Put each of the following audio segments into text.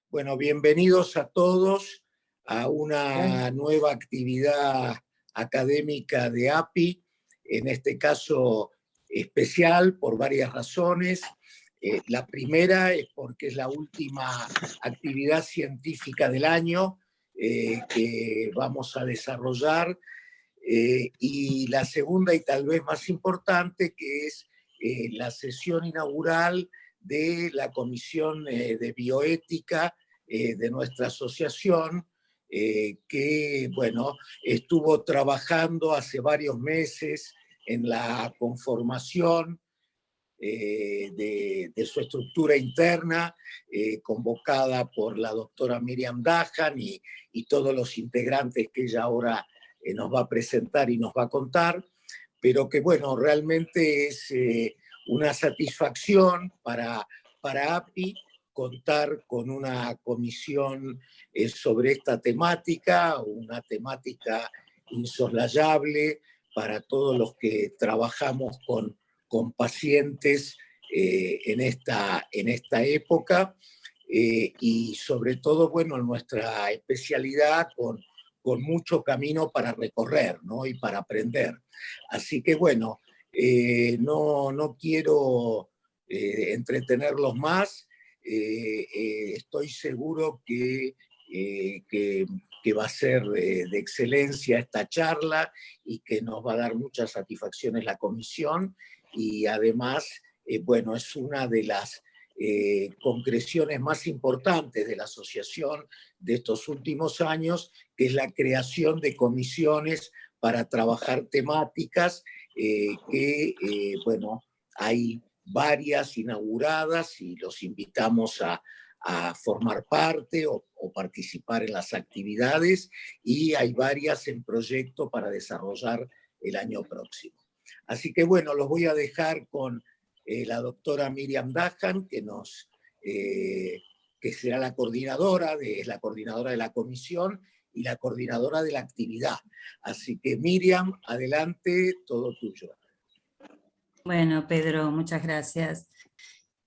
Bueno, bienvenidos a todos a una Gracias. nueva actividad académica de API, en este caso especial por varias razones. La primera es porque es la última actividad científica del año que vamos a desarrollar, y la segunda y tal vez más importante, que es la sesión inaugural de la Comisión de Bioética de nuestra asociación, que, bueno, estuvo trabajando hace varios meses en la conformación de su estructura interna, convocada por la doctora Miriam Dahan y todos los integrantes que ella ahora nos va a presentar y nos va a contar, pero que, bueno, realmente es una satisfacción para API contar con una comisión sobre esta temática, una temática insoslayable para todos los que trabajamos con pacientes en esta época, y sobre todo, bueno, en nuestra especialidad con mucho camino para recorrer, ¿no? Y para aprender. Así que, bueno, no quiero entretenerlos más. Estoy seguro que va a ser de excelencia esta charla y que nos va a dar muchas satisfacciones la comisión, y además, bueno, es una de las concreciones más importantes de la asociación de estos últimos años, que es la creación de comisiones para trabajar temáticas bueno, hay varias inauguradas y los invitamos a formar parte o participar en las actividades, y hay varias en proyecto para desarrollar el año próximo. Así que, bueno, los voy a dejar con la doctora Miriam Dahan, que será la coordinadora de la comisión y la coordinadora de la actividad. Así que, Miriam, adelante, todo tuyo. Bueno, Pedro, muchas gracias.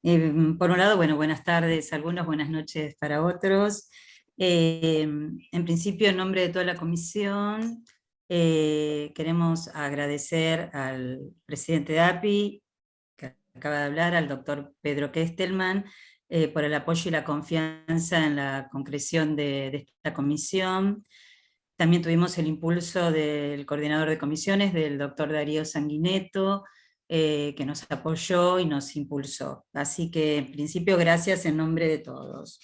Por un lado, bueno, buenas tardes a algunos, buenas noches para otros. En principio, en nombre de toda la comisión, queremos agradecer al presidente de API, que acaba de hablar, al doctor Pedro Kestelman, por el apoyo y la confianza en la concreción de esta comisión. También tuvimos el impulso del coordinador de comisiones, del doctor Darío Sanguineto, que nos apoyó y nos impulsó. Así que, en principio, gracias en nombre de todos.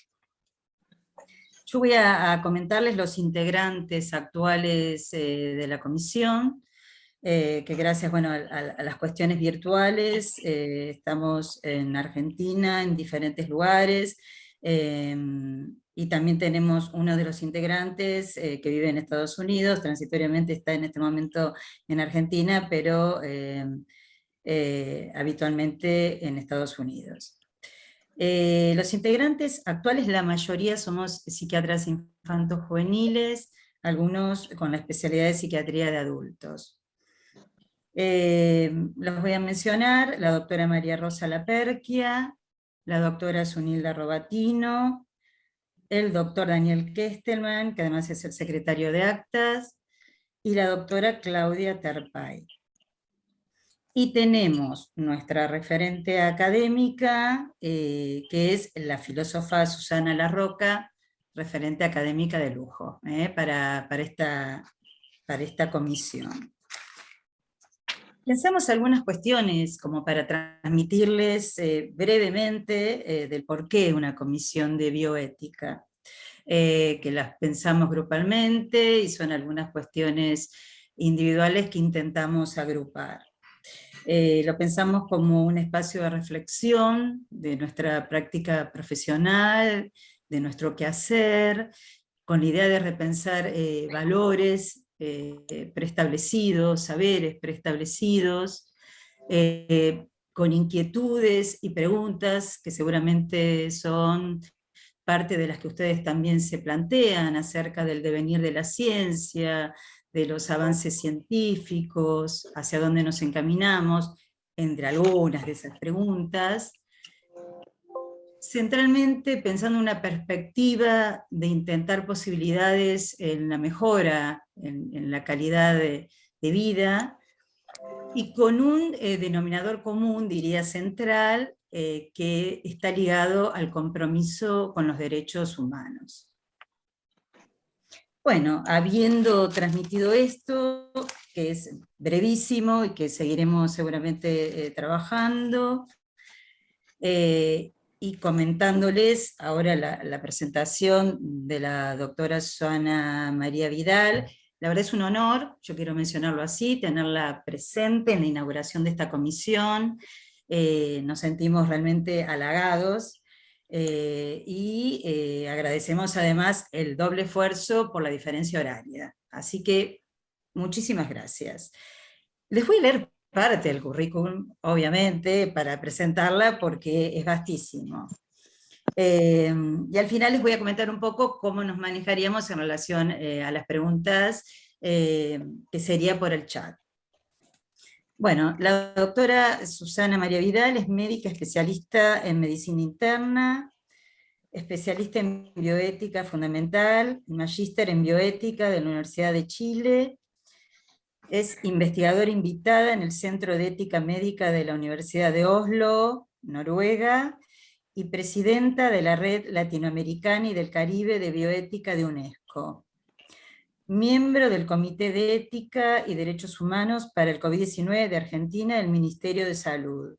Yo voy a comentarles los integrantes actuales de la comisión, que gracias, bueno, a las cuestiones virtuales, estamos en Argentina, en diferentes lugares, y también tenemos uno de los integrantes que vive en Estados Unidos, transitoriamente está en este momento en Argentina, pero habitualmente en Estados Unidos. Los integrantes actuales, la mayoría somos psiquiatras infantos juveniles, algunos con la especialidad de psiquiatría de adultos. Los voy a mencionar: la doctora María Rosa Laperquia, la doctora Zunilda Robatino, el doctor Daniel Kestelman, que además es el secretario de actas, y la doctora Claudia Terpay. Y tenemos nuestra referente académica, que es la filósofa Susana Larroca, referente académica de lujo, para esta comisión. Pensamos algunas cuestiones como para transmitirles brevemente del por qué una comisión de bioética, que las pensamos grupalmente y son algunas cuestiones individuales que intentamos agrupar. Lo pensamos como un espacio de reflexión de nuestra práctica profesional, de nuestro quehacer, con la idea de repensar valores preestablecidos, saberes preestablecidos, con inquietudes y preguntas que seguramente son parte de las que ustedes también se plantean acerca del devenir de la ciencia, de los avances científicos, hacia dónde nos encaminamos, entre algunas de esas preguntas. centralmente pensando en una perspectiva de intentar posibilidades en la mejora, en la calidad de vida, y con un denominador común, diría central, que está ligado al compromiso con los derechos humanos. Bueno, habiendo transmitido esto, que es brevísimo y que seguiremos seguramente trabajando, y comentándoles ahora la presentación de la doctora Susana María Vidal. La verdad es un honor, yo quiero mencionarlo así, tenerla presente en la inauguración de esta comisión. Nos sentimos realmente halagados y agradecemos además el doble esfuerzo por la diferencia horaria. Así que muchísimas gracias. Les voy a leer parte del currículum, obviamente, para presentarla porque es vastísimo. Y al final les voy a comentar un poco cómo nos manejaríamos en relación a las preguntas, que sería por el chat. Bueno, la doctora Susana María Vidal es médica especialista en medicina interna, especialista en bioética fundamental, magíster en bioética de la Universidad de Chile. Es investigadora invitada en el Centro de Ética Médica de la Universidad de Oslo, Noruega, y presidenta de la Red Latinoamericana y del Caribe de Bioética de UNESCO. Miembro del Comité de Ética y Derechos Humanos para el COVID-19 de Argentina del Ministerio de Salud.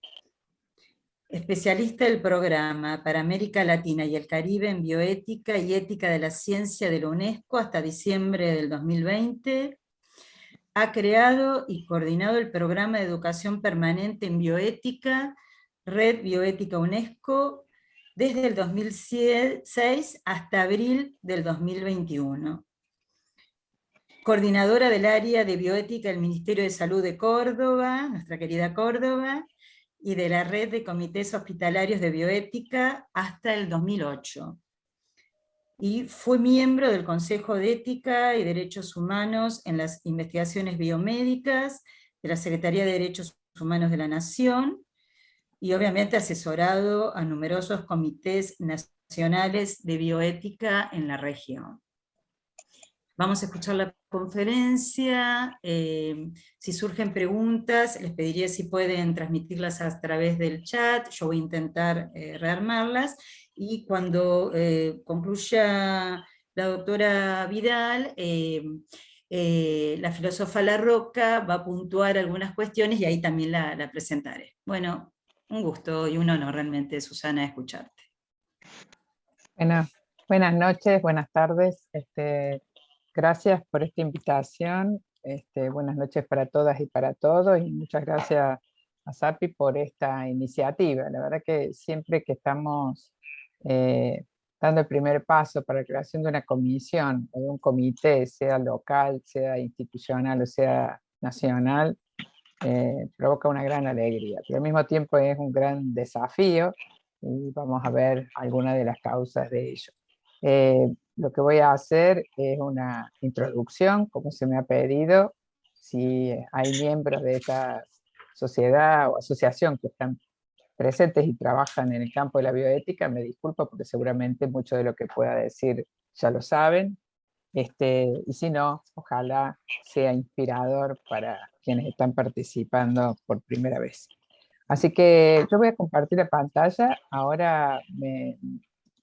Especialista del programa para América Latina y el Caribe en Bioética y Ética de la Ciencia de la UNESCO hasta diciembre del 2020. Ha creado y coordinado el programa de educación permanente en bioética, Red Bioética UNESCO, desde el 2006 hasta abril del 2021. Coordinadora del área de bioética del Ministerio de Salud de Córdoba, nuestra querida Córdoba, y de la red de comités hospitalarios de bioética hasta el 2008. Y fue miembro del Consejo de Ética y Derechos Humanos en las investigaciones biomédicas de la Secretaría de Derechos Humanos de la Nación, y obviamente asesorado a numerosos comités nacionales de bioética en la región. Vamos a escuchar la conferencia. Si surgen preguntas, les pediría si pueden transmitirlas a través del chat. Yo voy a intentar rearmarlas. Y cuando concluya la doctora Vidal, la filósofa Larroca va a puntuar algunas cuestiones y ahí también la presentaré. Bueno, un gusto y un honor realmente, Susana, escucharte. Bueno, buenas noches, buenas tardes. Gracias por esta invitación. Buenas noches para todas y para todos, y muchas gracias a SAPI por esta iniciativa. La verdad que siempre que estamos dando el primer paso para la creación de una comisión o de un comité, sea local, sea institucional o sea nacional, provoca una gran alegría, pero al mismo tiempo es un gran desafío, y vamos a ver algunas de las causas de ello. Lo que voy a hacer es una introducción, como se me ha pedido. Si hay miembros de esta sociedad o asociación que están presentes y trabajan en el campo de la bioética, me disculpo porque seguramente mucho de lo que pueda decir ya lo saben. Y si no, ojalá sea inspirador para quienes están participando por primera vez. Así que yo voy a compartir la pantalla. Ahora le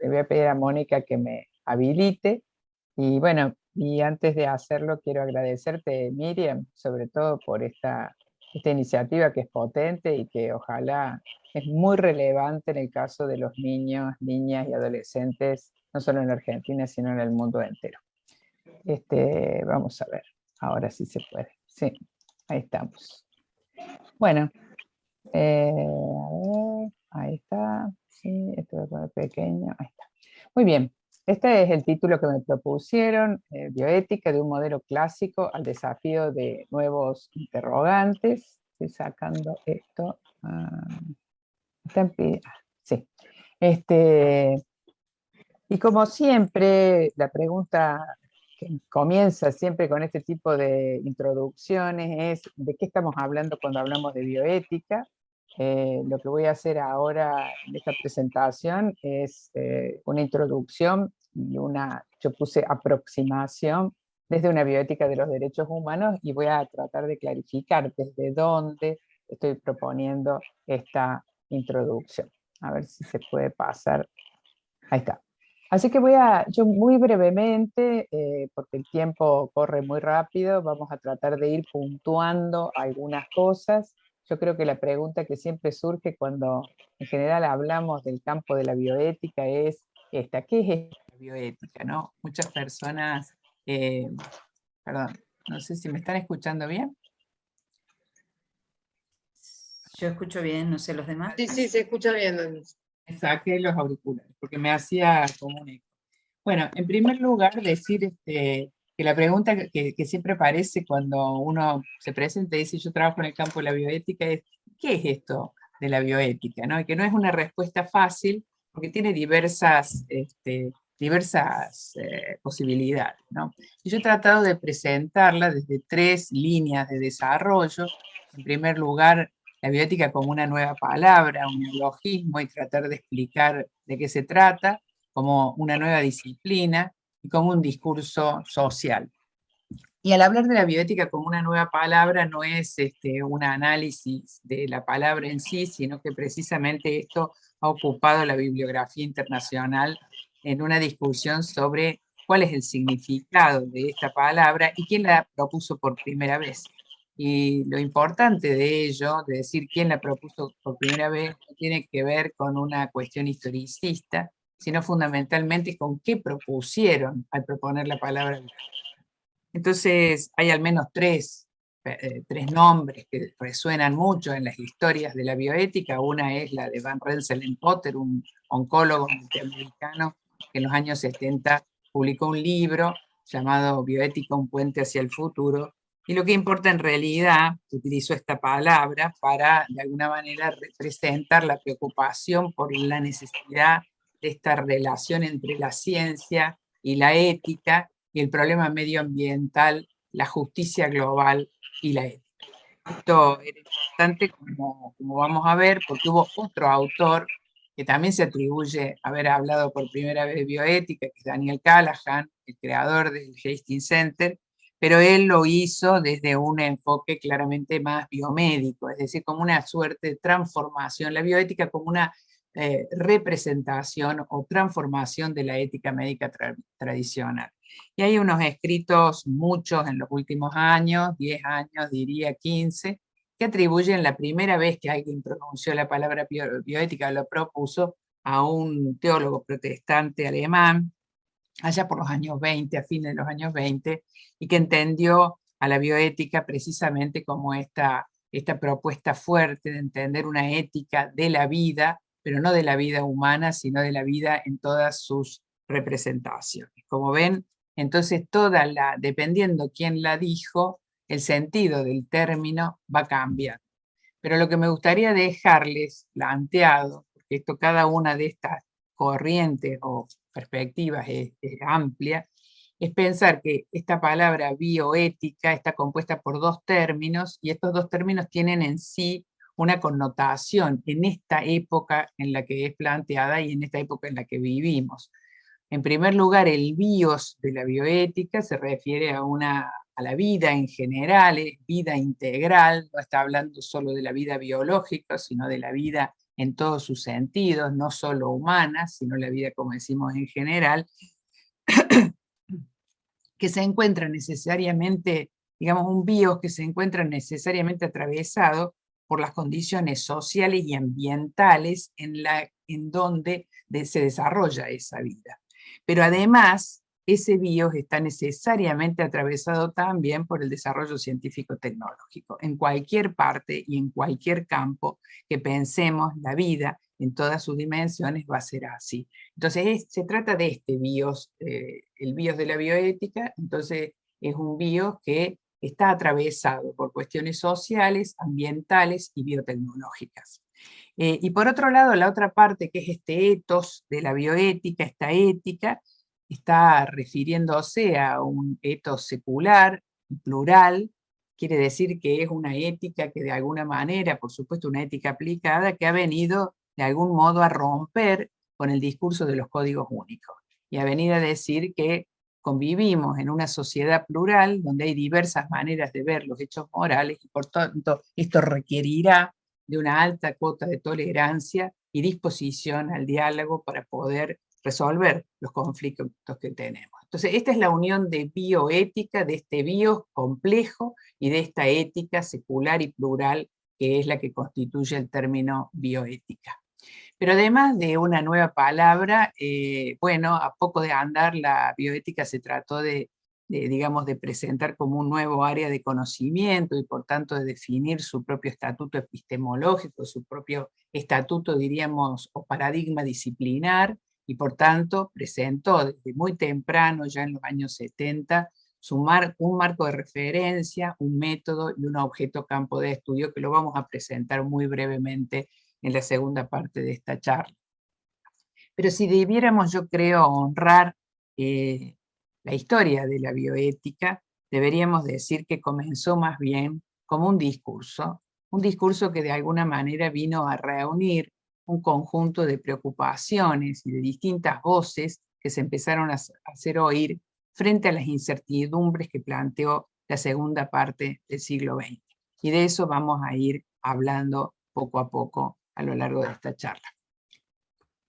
voy a pedir a Mónica que me habilite. Y bueno, y antes de hacerlo quiero agradecerte, Miriam, sobre todo por esta iniciativa que es potente y que ojalá es muy relevante en el caso de los niños, niñas y adolescentes, no solo en Argentina, sino en el mundo entero. Vamos a ver, ahora sí se puede. Sí, ahí estamos. Bueno, a ver, ahí está. Sí, esto voy a poner pequeño. Ahí está. Muy bien, este es el título que me propusieron, bioética de un modelo clásico al desafío de nuevos interrogantes. Estoy sacando esto. Sí. Y como siempre, la pregunta que comienza siempre con este tipo de introducciones es ¿de qué estamos hablando cuando hablamos de bioética? Lo que voy a hacer ahora en esta presentación es una introducción y yo puse aproximación desde una bioética de los derechos humanos, y voy a tratar de clarificar desde dónde estoy proponiendo esta introducción. A ver si se puede pasar. Ahí está. Así que yo muy brevemente, porque el tiempo corre muy rápido, vamos a tratar de ir puntuando algunas cosas. Yo creo que la pregunta que siempre surge cuando en general hablamos del campo de la bioética es esta: ¿qué es esta bioética? ¿No? Muchas personas, perdón, no sé si me están escuchando bien. Yo escucho bien, no sé los demás. Sí, sí, se escucha bien, Denise. Me saqué los auriculares porque me hacía como un eco. Bueno, en primer lugar, decir que la pregunta que siempre aparece cuando uno se presenta y dice yo trabajo en el campo de la bioética es ¿qué es esto de la bioética? ¿No? Y que no es una respuesta fácil porque tiene diversas posibilidades, ¿no? Y yo he tratado de presentarla desde 3 líneas de desarrollo. En primer lugar, la bioética como una nueva palabra, un neologismo, y tratar de explicar de qué se trata, como una nueva disciplina y como un discurso social. Y al hablar de la bioética como una nueva palabra no es un análisis de la palabra en sí, sino que precisamente esto ha ocupado la bibliografía internacional en una discusión sobre cuál es el significado de esta palabra y quién la propuso por primera vez. Y lo importante de ello, de decir quién la propuso por primera vez, no tiene que ver con una cuestión historicista, sino fundamentalmente con qué propusieron al proponer la palabra. Entonces hay al menos tres nombres que resuenan mucho en las historias de la bioética. Una es la de Van Rensselaer-Potter, un oncólogo norteamericano que en los años 70 publicó un libro llamado Bioética, un puente hacia el futuro, y lo que importa en realidad, utilizó esta palabra para de alguna manera representar la preocupación por la necesidad de esta relación entre la ciencia y la ética, y el problema medioambiental, la justicia global y la ética. Esto era importante, como vamos a ver, porque hubo otro autor que también se atribuye haber hablado por primera vez de bioética, que es Daniel Callahan, el creador del Hastings Center, pero él lo hizo desde un enfoque claramente más biomédico, es decir, como una suerte de transformación, la bioética como una representación o transformación de la ética médica tradicional. Y hay unos escritos, muchos en los últimos años, 10 años, diría 15, que atribuyen la primera vez que alguien pronunció la palabra bioética, lo propuso a un teólogo protestante alemán, allá por los años 20, a fines de los años 20, y que entendió a la bioética precisamente como esta propuesta fuerte de entender una ética de la vida, pero no de la vida humana, sino de la vida en todas sus representaciones. Como ven, entonces dependiendo quién la dijo, el sentido del término va cambiando. Pero lo que me gustaría dejarles planteado, porque cada una de estas corrientes o perspectivas es amplia, es pensar que esta palabra bioética está compuesta por 2 términos, y estos 2 términos tienen en sí una connotación en esta época en la que es planteada y en esta época en la que vivimos. En primer lugar, el bios de la bioética se refiere a la vida en general, es vida integral, no está hablando solo de la vida biológica, sino de la vida en todos sus sentidos, no solo humana, sino la vida, como decimos, en general, que se encuentra necesariamente, digamos, un bios que se encuentra necesariamente atravesado por las condiciones sociales y ambientales en donde se desarrolla esa vida. Pero además, ese bios está necesariamente atravesado también por el desarrollo científico-tecnológico. En cualquier parte y en cualquier campo que pensemos la vida en todas sus dimensiones va a ser así. Entonces se trata de este bios, el bios de la bioética. Entonces es un bios que está atravesado por cuestiones sociales, ambientales y biotecnológicas. Y por otro lado, la otra parte, que es este ethos de la bioética, esta ética, está refiriéndose a un ethos secular, plural, quiere decir que es una ética que de alguna manera, por supuesto una ética aplicada, que ha venido de algún modo a romper con el discurso de los códigos únicos, y a venir a decir que convivimos en una sociedad plural donde hay diversas maneras de ver los hechos morales, y por tanto esto requerirá de una alta cuota de tolerancia y disposición al diálogo para poder resolver los conflictos que tenemos. Entonces, esta es la unión de bioética, de este bio complejo y de esta ética secular y plural que es la que constituye el término bioética. Pero además de una nueva palabra, bueno, a poco de andar la bioética se trató digamos, de presentar como un nuevo área de conocimiento y por tanto de definir su propio estatuto epistemológico, su propio estatuto, diríamos, o paradigma disciplinar, y por tanto presentó desde muy temprano, ya en los años 70, un marco de referencia, un método y un objeto campo de estudio que lo vamos a presentar muy brevemente en la segunda parte de esta charla. Pero si debiéramos, yo creo, honrar la historia de la bioética, deberíamos decir que comenzó más bien como un discurso que de alguna manera vino a reunir un conjunto de preocupaciones y de distintas voces que se empezaron a hacer oír frente a las incertidumbres que planteó la segunda parte del siglo XX. Y de eso vamos a ir hablando poco a poco a lo largo de esta charla.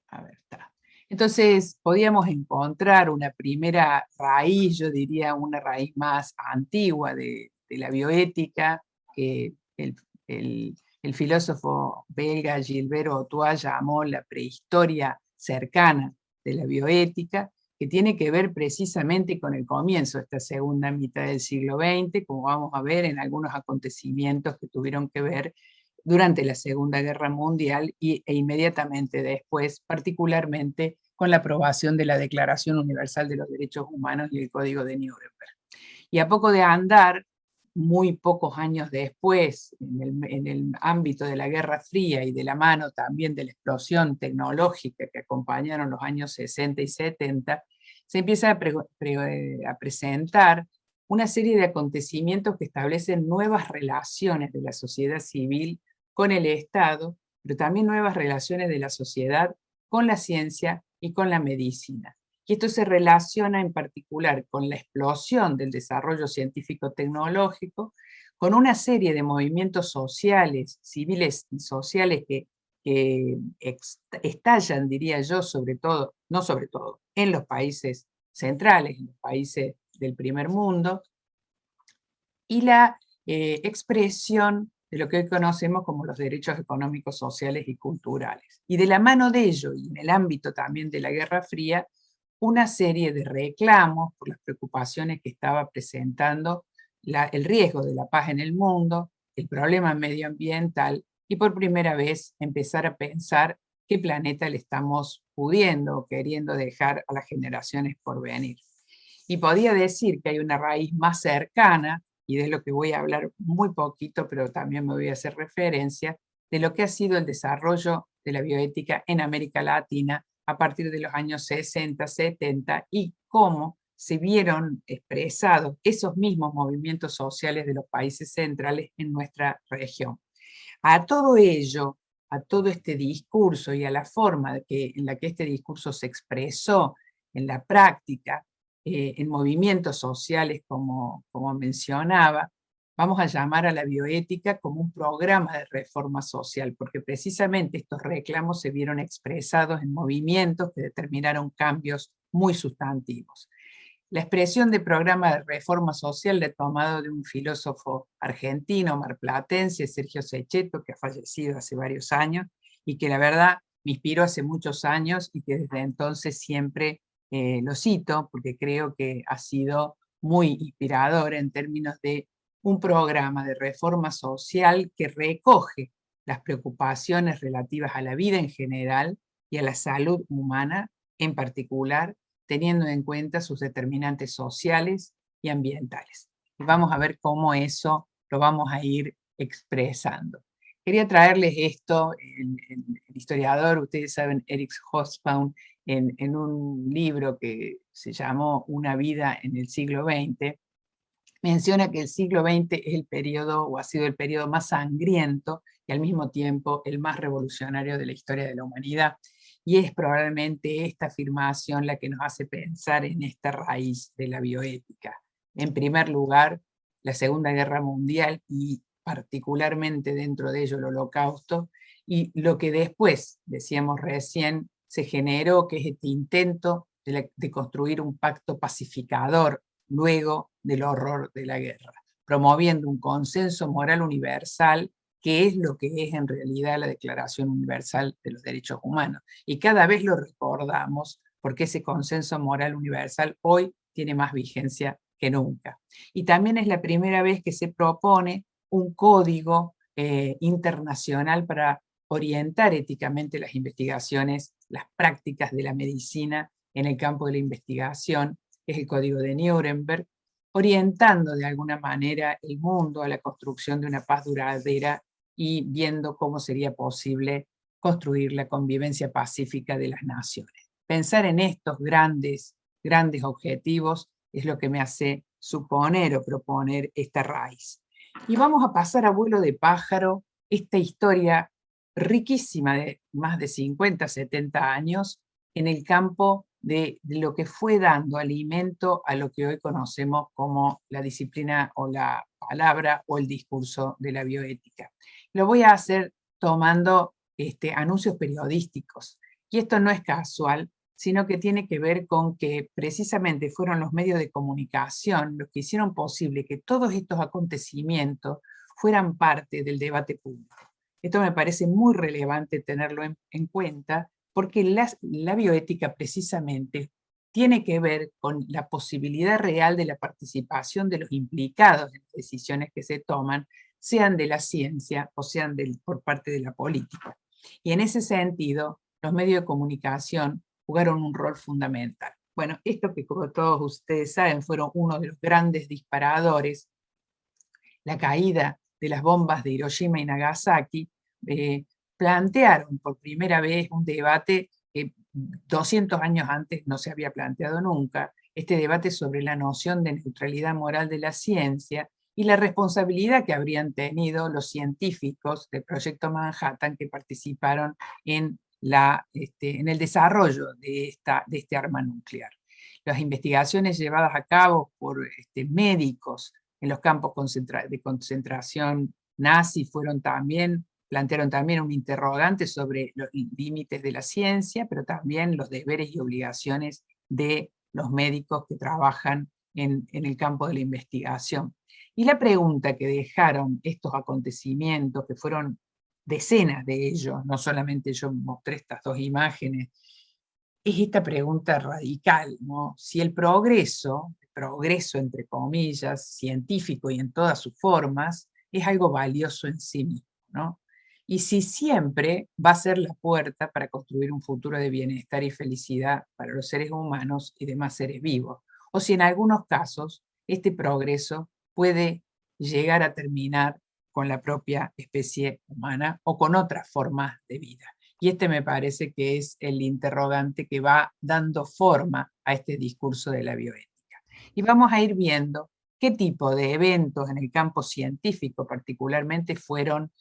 A ver, está. Entonces, podíamos encontrar una primera raíz, yo diría una raíz más antigua de la bioética, que el filósofo belga Gilbert Otois llamó la prehistoria cercana de la bioética, que tiene que ver precisamente con el comienzo de esta segunda mitad del siglo XX, como vamos a ver en algunos acontecimientos que tuvieron que ver durante la Segunda Guerra Mundial e inmediatamente después, particularmente con la aprobación de la Declaración Universal de los Derechos Humanos y el Código de Nuremberg. Y a poco de andar, muy pocos años después, en el ámbito de la Guerra Fría y de la mano también de la explosión tecnológica que acompañaron los años 60 y 70, se empieza a presentar una serie de acontecimientos que establecen nuevas relaciones de la sociedad civil con el Estado, pero también nuevas relaciones de la sociedad con la ciencia y con la medicina. Y esto se relaciona en particular con la explosión del desarrollo científico-tecnológico, con una serie de movimientos sociales, civiles y sociales que estallan, diría yo, sobre todo, no sobre todo, en los países centrales, en los países del primer mundo, y la expresión de lo que hoy conocemos como los derechos económicos, sociales y culturales. Y de la mano de ello, y en el ámbito también de la Guerra Fría, una serie de reclamos por las preocupaciones que estaba presentando el riesgo de la paz en el mundo, el problema medioambiental, y por primera vez empezar a pensar qué planeta le estamos pudiendo o queriendo dejar a las generaciones por venir. Y podía decir que hay una raíz más cercana, y de lo que voy a hablar muy poquito, pero también me voy a hacer referencia, de lo que ha sido el desarrollo de la bioética en América Latina a partir de los años 60, 70, y cómo se vieron expresados esos mismos movimientos sociales de los países centrales en nuestra región. A todo ello, a todo este discurso y a la forma en la que este discurso se expresó en la práctica, en movimientos sociales como mencionaba, vamos a llamar a la bioética como un programa de reforma social, porque precisamente estos reclamos se vieron expresados en movimientos que determinaron cambios muy sustantivos. La expresión de programa de reforma social la he tomado de un filósofo argentino, marplatense, Sergio Sechetto, que ha fallecido hace varios años, y que la verdad me inspiró hace muchos años y que desde entonces siempre lo cito, porque creo que ha sido muy inspirador en términos de un programa de reforma social que recoge las preocupaciones relativas a la vida en general y a la salud humana en particular, teniendo en cuenta sus determinantes sociales y ambientales. Y vamos a ver cómo eso lo vamos a ir expresando. Quería traerles esto, el historiador, ustedes saben, Eric Hobsbawm, en un libro que se llamó Una vida en el siglo XX, menciona que el siglo XX es el periodo, o ha sido el periodo más sangriento y al mismo tiempo el más revolucionario de la historia de la humanidad. Y es probablemente esta afirmación la que nos hace pensar en esta raíz de la bioética. En primer lugar, la Segunda Guerra Mundial y particularmente dentro de ello el Holocausto, y lo que después, decíamos recién, se generó, que es este intento de construir un pacto pacificador luego del horror de la guerra, promoviendo un consenso moral universal, que es lo que es en realidad la Declaración Universal de los Derechos Humanos. Y cada vez lo recordamos porque ese consenso moral universal hoy tiene más vigencia que nunca. Y también es la primera vez que se propone un código internacional para orientar éticamente las investigaciones, las prácticas de la medicina en el campo de la investigación, que es el Código de Nuremberg, orientando de alguna manera el mundo a la construcción de una paz duradera y viendo cómo sería posible construir la convivencia pacífica de las naciones. Pensar en estos grandes objetivos es lo que me hace suponer o proponer esta raíz. Y vamos a pasar a vuelo de pájaro esta historia riquísima de más de 50, 70 años en el campo de lo que fue dando alimento a lo que hoy conocemos como la disciplina o la palabra o el discurso de la bioética. Lo voy a hacer tomando anuncios periodísticos. Y esto no es casual, sino que tiene que ver con que precisamente fueron los medios de comunicación los que hicieron posible que todos estos acontecimientos fueran parte del debate público. Esto me parece muy relevante tenerlo en cuenta, porque la bioética precisamente tiene que ver con la posibilidad real de la participación de los implicados en las decisiones que se toman, sean de la ciencia o sean por parte de la política. Y en ese sentido, los medios de comunicación jugaron un rol fundamental. Bueno, esto que como todos ustedes saben fueron uno de los grandes disparadores, la caída de las bombas de Hiroshima y Nagasaki, plantearon por primera vez un debate que 200 años antes no se había planteado nunca, este debate sobre la noción de neutralidad moral de la ciencia y la responsabilidad que habrían tenido los científicos del Proyecto Manhattan que participaron en el desarrollo de este arma nuclear. Las investigaciones llevadas a cabo por médicos en los campos de concentración nazi plantearon también un interrogante sobre los límites de la ciencia, pero también los deberes y obligaciones de los médicos que trabajan en el campo de la investigación. Y la pregunta que dejaron estos acontecimientos, que fueron decenas de ellos, no solamente yo mostré estas dos imágenes, es esta pregunta radical, ¿no? Si el progreso entre comillas, científico y en todas sus formas, es algo valioso en sí mismo, ¿no? Y si siempre va a ser la puerta para construir un futuro de bienestar y felicidad para los seres humanos y demás seres vivos, o si en algunos casos este progreso puede llegar a terminar con la propia especie humana o con otras formas de vida. Y me parece que es el interrogante que va dando forma a este discurso de la bioética. Y vamos a ir viendo qué tipo de eventos en el campo científico particularmente fueron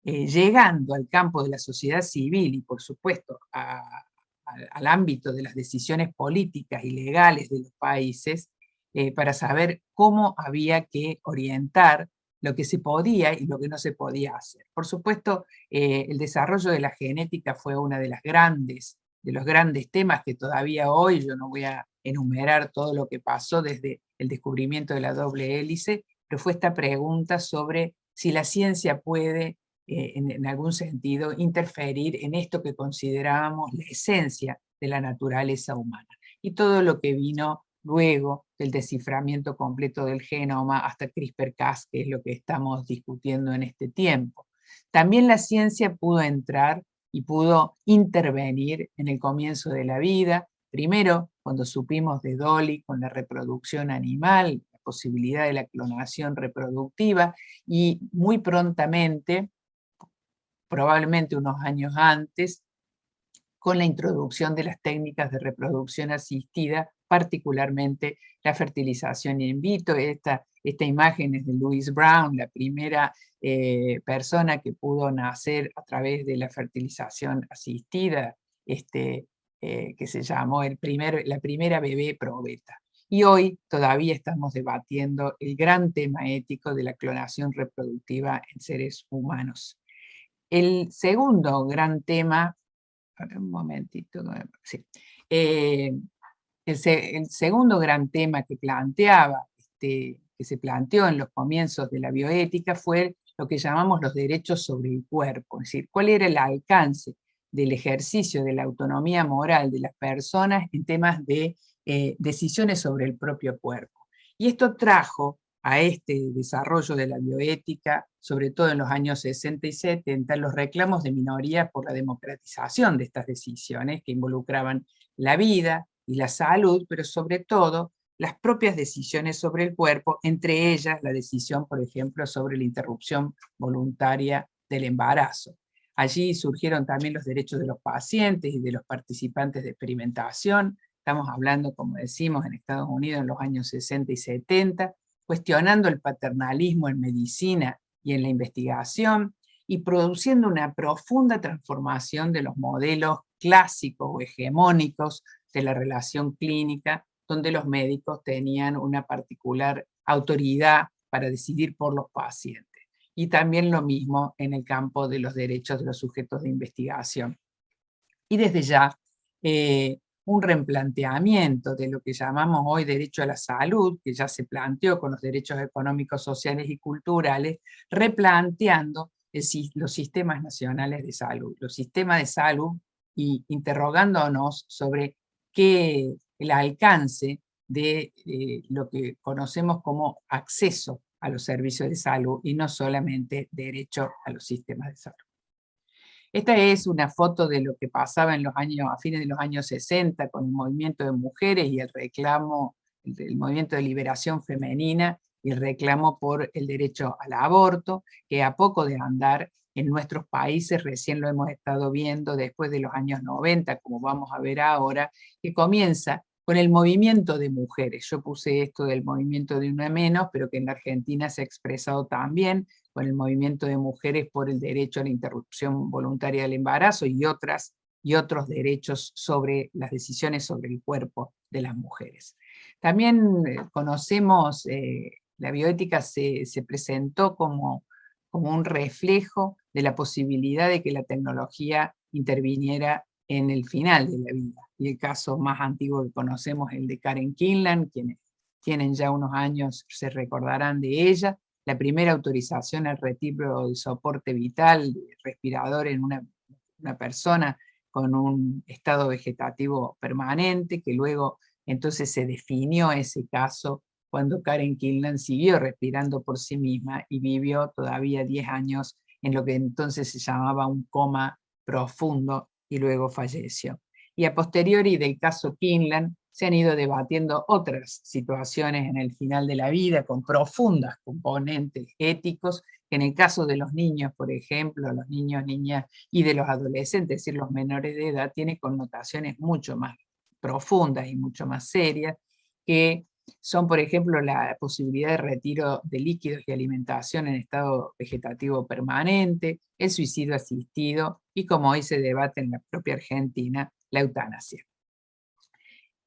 llegando al campo de la sociedad civil y por supuesto al ámbito de las decisiones políticas y legales de los países para saber cómo había que orientar lo que se podía y lo que no se podía hacer. Por supuesto, el desarrollo de la genética fue uno de los grandes temas que todavía hoy, yo no voy a enumerar todo lo que pasó desde el descubrimiento de la doble hélice, pero fue esta pregunta sobre si la ciencia puede, en algún sentido, interferir en esto que considerábamos la esencia de la naturaleza humana. Y todo lo que vino luego del desciframiento completo del genoma hasta CRISPR-Cas, que es lo que estamos discutiendo en este tiempo. También la ciencia pudo entrar y pudo intervenir en el comienzo de la vida, primero cuando supimos de Dolly con la reproducción animal, la posibilidad de la clonación reproductiva, y muy prontamente, probablemente unos años antes, con la introducción de las técnicas de reproducción asistida particularmente la fertilización in vitro. Esta imagen es de Louise Brown, la primera persona que pudo nacer a través de la fertilización asistida, que se llamó la primera bebé probeta. Y hoy todavía estamos debatiendo el gran tema ético de la clonación reproductiva en seres humanos. El segundo gran tema, un momentito, sí. El segundo gran tema que planteaba, que se planteó en los comienzos de la bioética, fue lo que llamamos los derechos sobre el cuerpo, es decir, cuál era el alcance del ejercicio de la autonomía moral de las personas en temas de decisiones sobre el propio cuerpo. Y esto trajo a este desarrollo de la bioética, sobre todo en los años 60 y 70, los reclamos de minorías por la democratización de estas decisiones que involucraban la vida y la salud, pero sobre todo las propias decisiones sobre el cuerpo, entre ellas la decisión, por ejemplo, sobre la interrupción voluntaria del embarazo. Allí surgieron también los derechos de los pacientes y de los participantes de experimentación. Estamos hablando, como decimos, en Estados Unidos en los años 60 y 70, cuestionando el paternalismo en medicina y en la investigación, y produciendo una profunda transformación de los modelos clásicos o hegemónicos de la relación clínica, donde los médicos tenían una particular autoridad para decidir por los pacientes. Y también lo mismo en el campo de los derechos de los sujetos de investigación. Y desde ya, un replanteamiento de lo que llamamos hoy derecho a la salud, que ya se planteó con los derechos económicos, sociales y culturales, replanteando los sistemas nacionales de salud, los sistemas de salud, y interrogándonos sobre el alcance de lo que conocemos como acceso a los servicios de salud y no solamente derecho a los sistemas de salud. Esta es una foto de lo que pasaba a fines de los años 60 con el movimiento de mujeres y el reclamo, el movimiento de liberación femenina y el reclamo por el derecho al aborto, que a poco de andar en nuestros países, recién lo hemos estado viendo después de los años 90, como vamos a ver ahora, que comienza con el movimiento de mujeres. Yo puse esto del movimiento de Una Menos, pero que en la Argentina se ha expresado también con el movimiento de mujeres por el derecho a la interrupción voluntaria del embarazo y otros derechos sobre las decisiones sobre el cuerpo de las mujeres. También conocemos, la bioética se presentó como un reflejo de la posibilidad de que la tecnología interviniera en el final de la vida. Y el caso más antiguo que conocemos es el de Karen Kinlan, quienes tienen ya unos años se recordarán de ella, la primera autorización al retiro de soporte vital, de respirador en una persona con un estado vegetativo permanente, que luego entonces se definió ese caso cuando Karen Kinlan siguió respirando por sí misma y vivió todavía 10 años en lo que entonces se llamaba un coma profundo y luego falleció. Y a posteriori del caso Kinlan se han ido debatiendo otras situaciones en el final de la vida con profundas componentes éticos, que en el caso de los niños, por ejemplo, los niños, niñas y de los adolescentes, es decir, los menores de edad, tiene connotaciones mucho más profundas y mucho más serias, que son, por ejemplo, la posibilidad de retiro de líquidos y alimentación en estado vegetativo permanente, el suicidio asistido y, como hoy se debate en la propia Argentina, la eutanasia.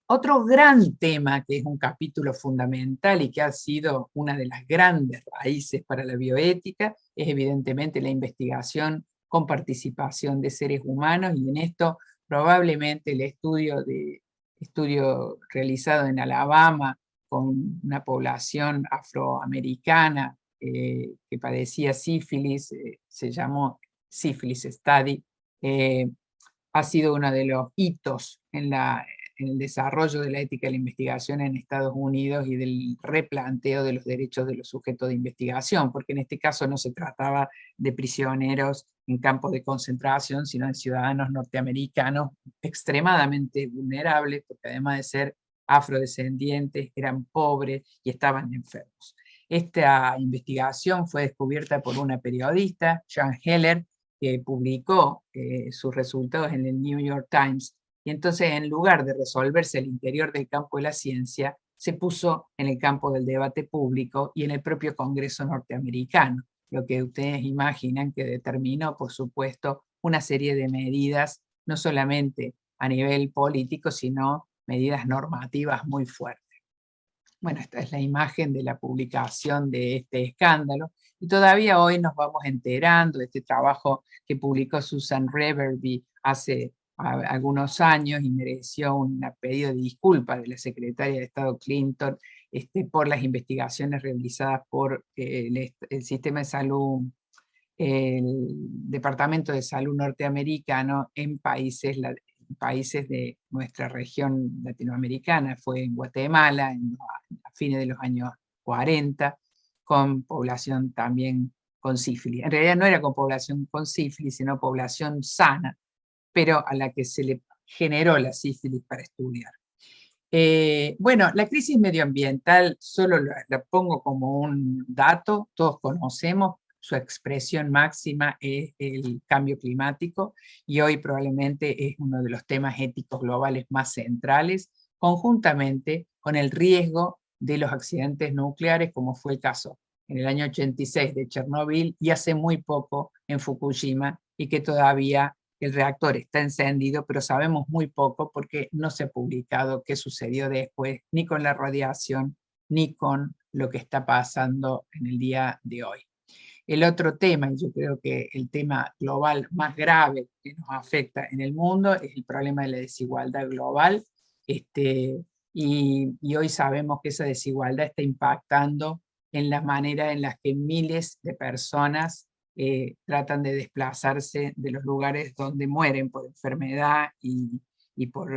Otro gran tema, que es un capítulo fundamental y que ha sido una de las grandes raíces para la bioética, es evidentemente la investigación con participación de seres humanos, y en esto probablemente el estudio realizado en Alabama con una población afroamericana que padecía sífilis, se llamó Syphilis Study, ha sido uno de los hitos en el desarrollo de la ética de la investigación en Estados Unidos y del replanteo de los derechos de los sujetos de investigación, porque en este caso no se trataba de prisioneros en campos de concentración, sino de ciudadanos norteamericanos extremadamente vulnerables, porque además de ser afrodescendientes, eran pobres y estaban enfermos. Esta investigación fue descubierta por una periodista, Jan Heller, que publicó sus resultados en el New York Times y entonces en lugar de resolverse el interior del campo de la ciencia, se puso en el campo del debate público y en el propio Congreso norteamericano, lo que ustedes imaginan que determinó, por supuesto, una serie de medidas, no solamente a nivel político, sino medidas normativas muy fuertes. Bueno, esta es la imagen de la publicación de este escándalo, y todavía hoy nos vamos enterando de este trabajo que publicó Susan Reverby hace algunos años y mereció un pedido de disculpas de la secretaria de Estado Clinton por las investigaciones realizadas por el sistema de salud, el Departamento de Salud norteamericano en países de nuestra región latinoamericana. Fue en Guatemala a fines de los años 40, con población también con sífilis. En realidad no era con población con sífilis, sino población sana, pero a la que se le generó la sífilis para estudiar. Bueno, la crisis medioambiental solo la pongo como un dato, todos conocemos, su expresión máxima es el cambio climático, y hoy probablemente es uno de los temas éticos globales más centrales, conjuntamente con el riesgo de los accidentes nucleares, como fue el caso en el año 86 de Chernobyl y hace muy poco en Fukushima, y que todavía el reactor está encendido, pero sabemos muy poco porque no se ha publicado qué sucedió después, ni con la radiación, ni con lo que está pasando en el día de hoy. El otro tema, y yo creo que el tema global más grave que nos afecta en el mundo, es el problema de la desigualdad global, y hoy sabemos que esa desigualdad está impactando en la manera en la que miles de personas tratan de desplazarse de los lugares donde mueren por enfermedad y por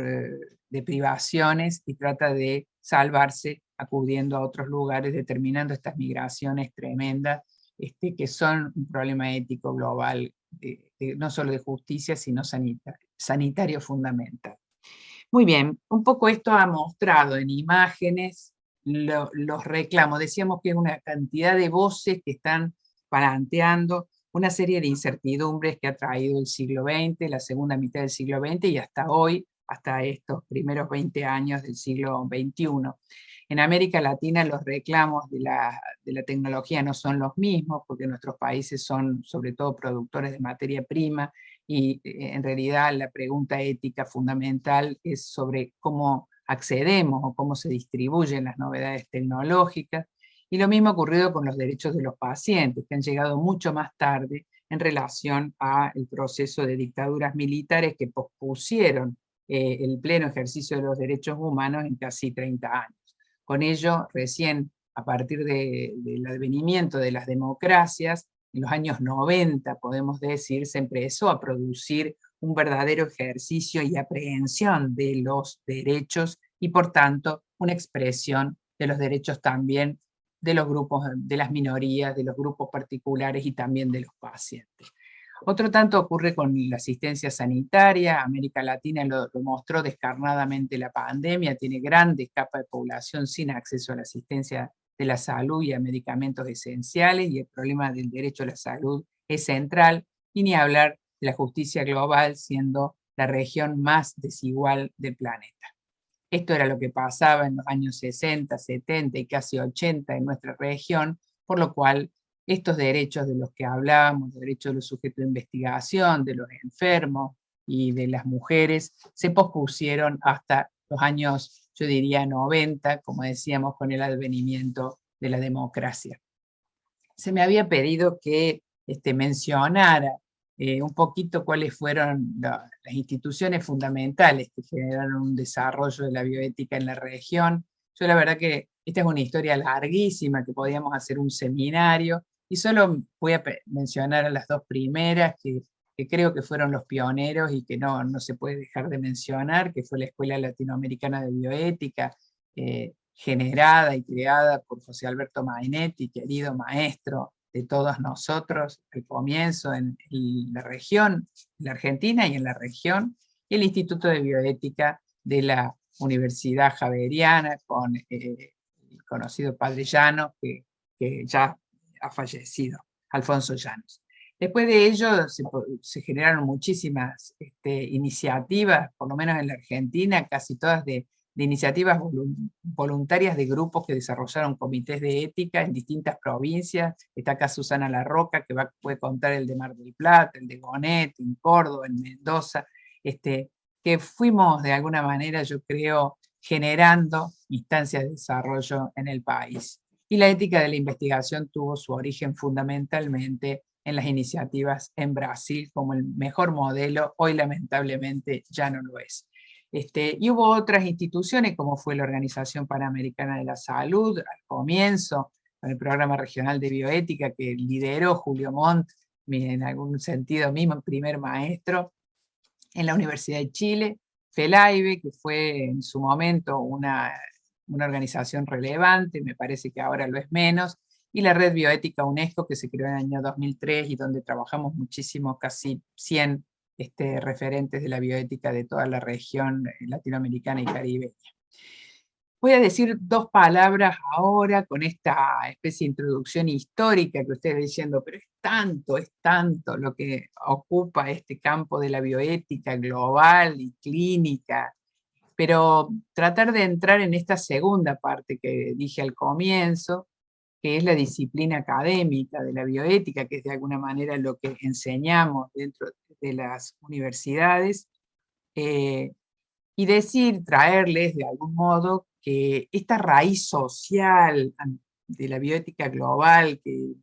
deprivaciones, y trata de salvarse acudiendo a otros lugares, determinando estas migraciones tremendas, que son un problema ético global, no solo de justicia, sino sanitario fundamental. Muy bien, un poco esto ha mostrado en imágenes los reclamos. Decíamos que es una cantidad de voces que están planteando una serie de incertidumbres que ha traído el siglo XX, la segunda mitad del siglo XX y hasta hoy, hasta estos primeros 20 años del siglo XXI. En América Latina los reclamos de la tecnología no son los mismos, porque nuestros países son sobre todo productores de materia prima, y en realidad la pregunta ética fundamental es sobre cómo accedemos o cómo se distribuyen las novedades tecnológicas. Y lo mismo ha ocurrido con los derechos de los pacientes, que han llegado mucho más tarde en relación al proceso de dictaduras militares que pospusieron el pleno ejercicio de los derechos humanos en casi 30 años. Con ello, recién a partir del advenimiento de las democracias, en los años 90, podemos decir, se empezó a producir un verdadero ejercicio y aprehensión de los derechos, y por tanto una expresión de los derechos también de los grupos, de las minorías, de los grupos particulares y también de los pacientes. Otro tanto ocurre con la asistencia sanitaria. América Latina lo mostró descarnadamente la pandemia, tiene grandes capas de población sin acceso a la asistencia de la salud y a medicamentos esenciales, y el problema del derecho a la salud es central, y ni hablar de la justicia global, siendo la región más desigual del planeta. Esto era lo que pasaba en los años 60, 70 y casi 80 en nuestra región, por lo cual estos derechos de los que hablábamos, los derechos de los sujetos de investigación, de los enfermos y de las mujeres, se pospusieron hasta los años, yo diría, 90, como decíamos, con el advenimiento de la democracia. Se me había pedido que mencionara un poquito cuáles fueron las instituciones fundamentales que generaron un desarrollo de la bioética en la región. Yo la verdad que esta es una historia larguísima, que podíamos hacer un seminario, y solo voy a mencionar a las dos primeras, que creo que fueron los pioneros y que no se puede dejar de mencionar, que fue la Escuela Latinoamericana de Bioética, generada y creada por José Alberto Mainetti, querido maestro de todos nosotros al comienzo en la región, en la Argentina y en la región, y el Instituto de Bioética de la Universidad Javeriana, con el conocido padre Llanos, que ya ha fallecido, Alfonso Llanos. Después de ello se generaron muchísimas iniciativas, por lo menos en la Argentina, casi todas de iniciativas voluntarias de grupos que desarrollaron comités de ética en distintas provincias. Está acá Susana La Roca, que puede contar el de Mar del Plata, el de Gonet, en Córdoba, en Mendoza, que fuimos de alguna manera, yo creo, generando instancias de desarrollo en el país. Y la ética de la investigación tuvo su origen fundamentalmente en las iniciativas en Brasil como el mejor modelo. Hoy lamentablemente ya no lo es. Y hubo otras instituciones como fue la Organización Panamericana de la Salud al comienzo, con el Programa Regional de Bioética que lideró Julio Montt, en algún sentido mismo primer maestro, en la Universidad de Chile, FELAIBE, que fue en su momento una organización relevante, me parece que ahora lo es menos, y la Red Bioética UNESCO, que se creó en el año 2003 y donde trabajamos muchísimo, casi 100 referentes de la bioética de toda la región latinoamericana y caribeña. Voy a decir dos palabras ahora con esta especie de introducción histórica que ustedes diciendo, pero es tanto lo que ocupa este campo de la bioética global y clínica, pero tratar de entrar en esta segunda parte que dije al comienzo, que es la disciplina académica de la bioética, que es de alguna manera lo que enseñamos dentro de las universidades, y traerles de algún modo que esta raíz social de la bioética global, que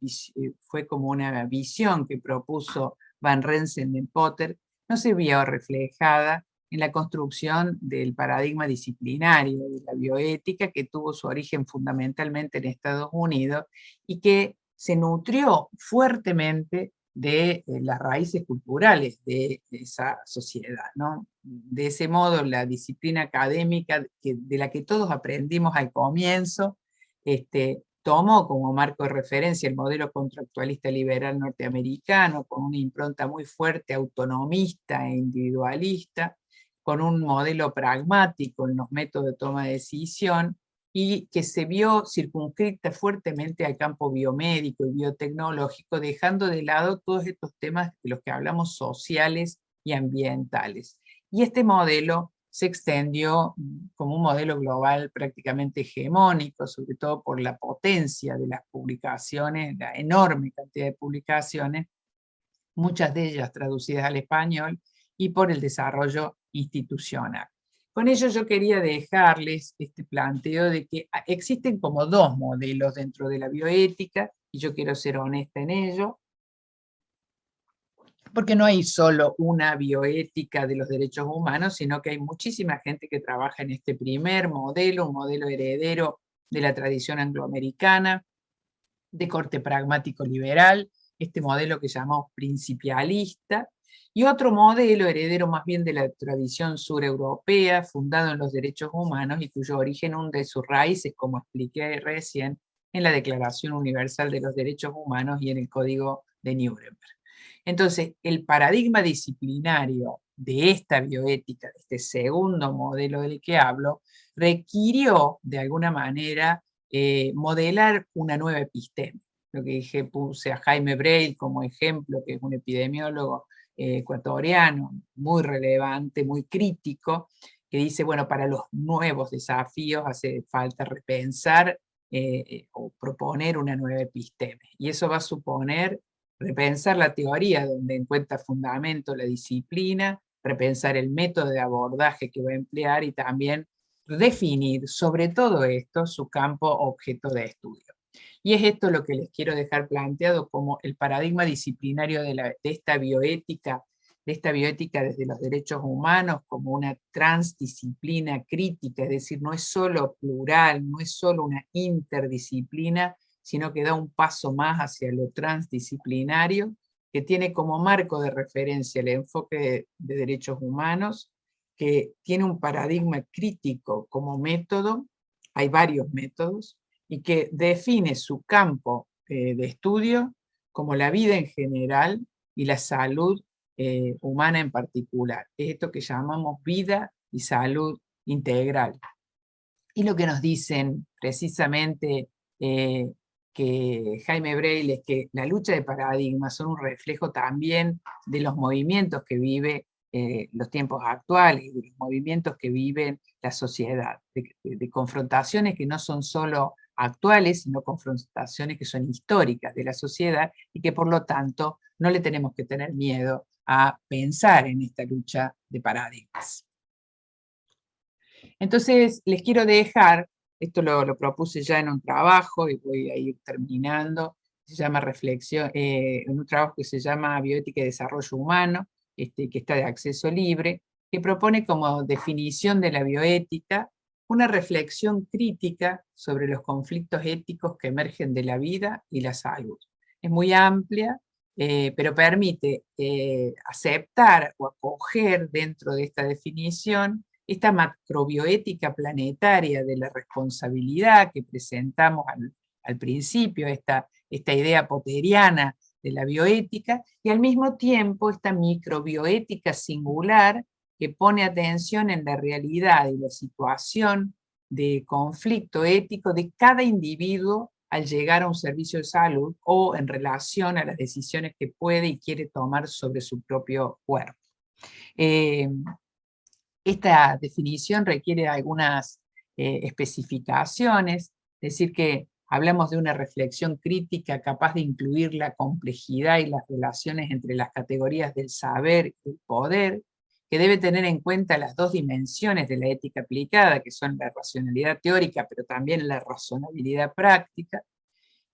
fue como una visión que propuso Van Rensen-Potter, no se vio reflejada en la construcción del paradigma disciplinario de la bioética, que tuvo su origen fundamentalmente en Estados Unidos y que se nutrió fuertemente de las raíces culturales de esa sociedad, ¿no? De ese modo, la disciplina académica de la que todos aprendimos al comienzo, tomó como marco de referencia el modelo contractualista liberal norteamericano, con una impronta muy fuerte autonomista e individualista, con un modelo pragmático en los métodos de toma de decisión, y que se vio circunscrita fuertemente al campo biomédico y biotecnológico, dejando de lado todos estos temas de los que hablamos sociales y ambientales. Y este modelo se extendió como un modelo global prácticamente hegemónico, sobre todo por la potencia de las publicaciones, la enorme cantidad de publicaciones, muchas de ellas traducidas al español, y por el desarrollo institucional. Con ello yo quería dejarles este planteo de que existen como dos modelos dentro de la bioética, y yo quiero ser honesta en ello, porque no hay solo una bioética de los derechos humanos, sino que hay muchísima gente que trabaja en este primer modelo, un modelo heredero de la tradición angloamericana, de corte pragmático liberal, este modelo que llamamos principialista, y otro modelo heredero más bien de la tradición sureuropea, fundado en los derechos humanos y cuyo origen hunde sus raíces, como expliqué recién, en la Declaración Universal de los Derechos Humanos y en el Código de Nuremberg. Entonces, el paradigma disciplinario de esta bioética, de este segundo modelo del que hablo, requirió de alguna manera modelar una nueva episteme. Lo que dije, puse a Jaime Breil como ejemplo, que es un epidemiólogo ecuatoriano muy relevante, muy crítico, que dice, bueno, para los nuevos desafíos hace falta repensar o proponer una nueva episteme. Y eso va a suponer repensar la teoría donde encuentra fundamento la disciplina, repensar el método de abordaje que va a emplear y también definir sobre todo esto su campo objeto de estudio. Y es esto lo que les quiero dejar planteado como el paradigma disciplinario de esta bioética desde los derechos humanos como una transdisciplina crítica, es decir, no es solo plural, no es solo una interdisciplina, sino que da un paso más hacia lo transdisciplinario, que tiene como marco de referencia el enfoque de derechos humanos, que tiene un paradigma crítico como método, hay varios métodos, y que define su campo de estudio como la vida en general y la salud humana en particular. Es esto que llamamos vida y salud integral. Y lo que nos dicen precisamente que Jaime Breil es que la lucha de paradigmas son un reflejo también de los movimientos que vive los tiempos actuales, de los movimientos que vive la sociedad, de confrontaciones que no son solo actuales, sino confrontaciones que son históricas de la sociedad y que por lo tanto no le tenemos que tener miedo a pensar en esta lucha de paradigmas. Entonces les quiero dejar, esto lo propuse ya en un trabajo y voy a ir terminando, se llama Reflexión, en un trabajo que se llama Bioética y Desarrollo Humano, que está de acceso libre, que propone como definición de la bioética una reflexión crítica sobre los conflictos éticos que emergen de la vida y la salud. Es muy amplia, pero permite aceptar o acoger dentro de esta definición esta macrobioética planetaria de la responsabilidad que presentamos al principio, esta idea potteriana de la bioética, y al mismo tiempo esta microbioética singular que pone atención en la realidad y la situación de conflicto ético de cada individuo al llegar a un servicio de salud o en relación a las decisiones que puede y quiere tomar sobre su propio cuerpo. Esta definición requiere algunas especificaciones, es decir, que hablamos de una reflexión crítica capaz de incluir la complejidad y las relaciones entre las categorías del saber y el poder, que debe tener en cuenta las dos dimensiones de la ética aplicada, que son la racionalidad teórica, pero también la razonabilidad práctica,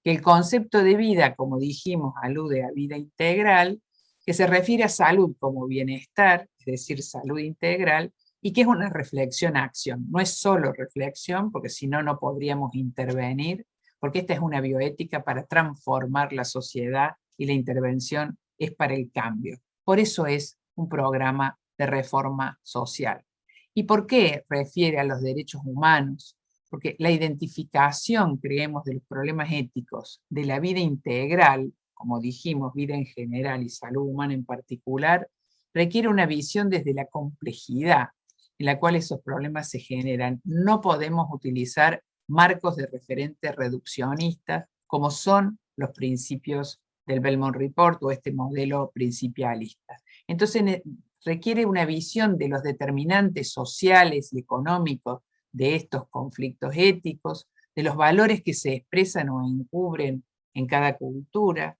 que el concepto de vida, como dijimos, alude a vida integral, que se refiere a salud como bienestar, es decir, salud integral, y que es una reflexión-acción. No es solo reflexión, porque si no, no podríamos intervenir, porque esta es una bioética para transformar la sociedad y la intervención es para el cambio. Por eso es un programa de reforma social. ¿Y por qué refiere a los derechos humanos? Porque la identificación, creemos, de los problemas éticos de la vida integral, como dijimos, vida en general y salud humana en particular, requiere una visión desde la complejidad en la cual esos problemas se generan. No podemos utilizar marcos de referente reduccionistas como son los principios del Belmont Report o este modelo principialista. Entonces requiere una visión de los determinantes sociales y económicos de estos conflictos éticos, de los valores que se expresan o encubren en cada cultura,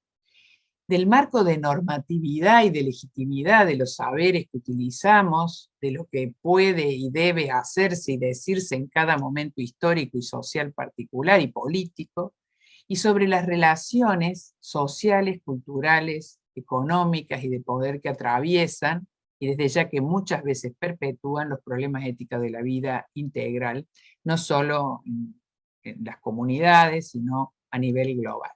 del marco de normatividad y de legitimidad de los saberes que utilizamos, de lo que puede y debe hacerse y decirse en cada momento histórico y social particular y político, y sobre las relaciones sociales, culturales, económicas y de poder que atraviesan, y desde ya que muchas veces perpetúan los problemas éticos de la vida integral, no solo en las comunidades, sino a nivel global.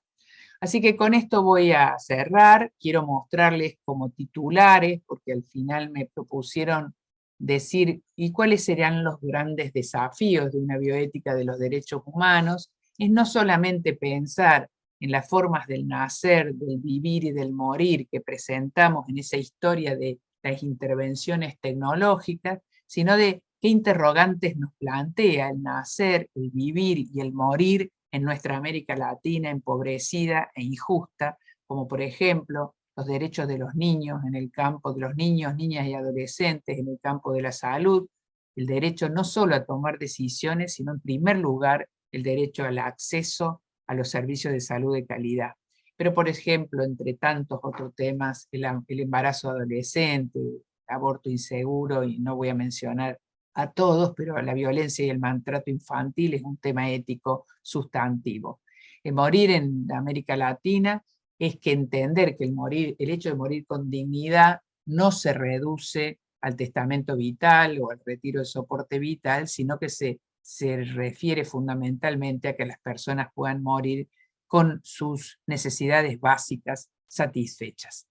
Así que con esto voy a cerrar. Quiero mostrarles como titulares, porque al final me propusieron decir, ¿y cuáles serían los grandes desafíos de una bioética de los derechos humanos? Es no solamente pensar en las formas del nacer, del vivir y del morir que presentamos en esa historia de las intervenciones tecnológicas, sino de qué interrogantes nos plantea el nacer, el vivir y el morir en nuestra América Latina empobrecida e injusta, como por ejemplo los derechos de los niños en el campo de los niños, niñas y adolescentes en el campo de la salud, el derecho no solo a tomar decisiones, sino en primer lugar el derecho al acceso a los servicios de salud de calidad. Pero por ejemplo, entre tantos otros temas, el embarazo adolescente, el aborto inseguro, y no voy a mencionar a todos, pero la violencia y el maltrato infantil es un tema ético sustantivo. El morir en América Latina es que entender que el hecho de morir con dignidad no se reduce al testamento vital o al retiro de soporte vital, sino que se refiere fundamentalmente a que las personas puedan morir con sus necesidades básicas satisfechas.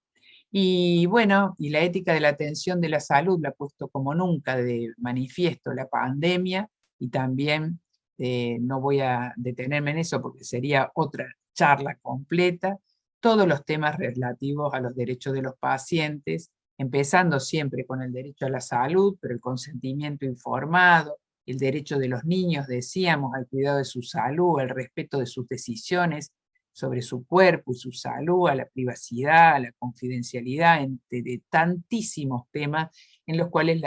Y bueno, y la ética de la atención de la salud la ha puesto como nunca de manifiesto la pandemia, y también no voy a detenerme en eso porque sería otra charla completa, todos los temas relativos a los derechos de los pacientes, empezando siempre con el derecho a la salud, pero el consentimiento informado, el derecho de los niños, decíamos, al cuidado de su salud, el respeto de sus decisiones, sobre su cuerpo y su salud, a la privacidad, a la confidencialidad, de tantísimos temas en los cuales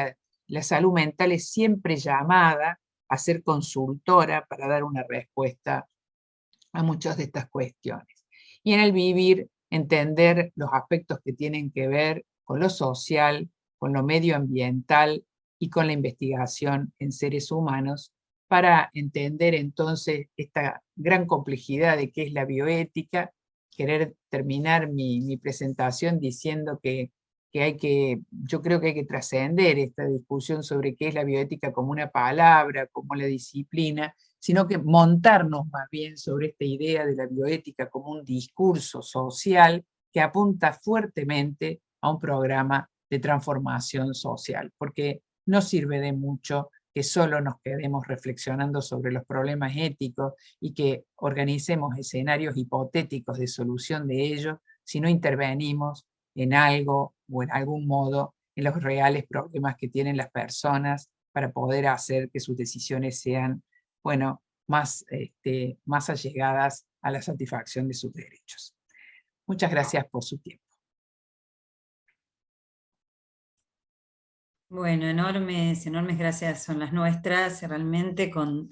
la salud mental es siempre llamada a ser consultora para dar una respuesta a muchas de estas cuestiones. Y en el vivir, entender los aspectos que tienen que ver con lo social, con lo medioambiental y con la investigación en seres humanos, para entender entonces esta gran complejidad de qué es la bioética. Querer terminar mi presentación diciendo que yo creo que hay que trascender esta discusión sobre qué es la bioética como una palabra, como la disciplina, sino que montarnos más bien sobre esta idea de la bioética como un discurso social que apunta fuertemente a un programa de transformación social, porque no sirve de mucho que solo nos quedemos reflexionando sobre los problemas éticos y que organicemos escenarios hipotéticos de solución de ellos, si no intervenimos en algo o en algún modo en los reales problemas que tienen las personas para poder hacer que sus decisiones sean, bueno, más allegadas a la satisfacción de sus derechos. Muchas gracias por su tiempo. Bueno, enormes gracias son las nuestras, realmente con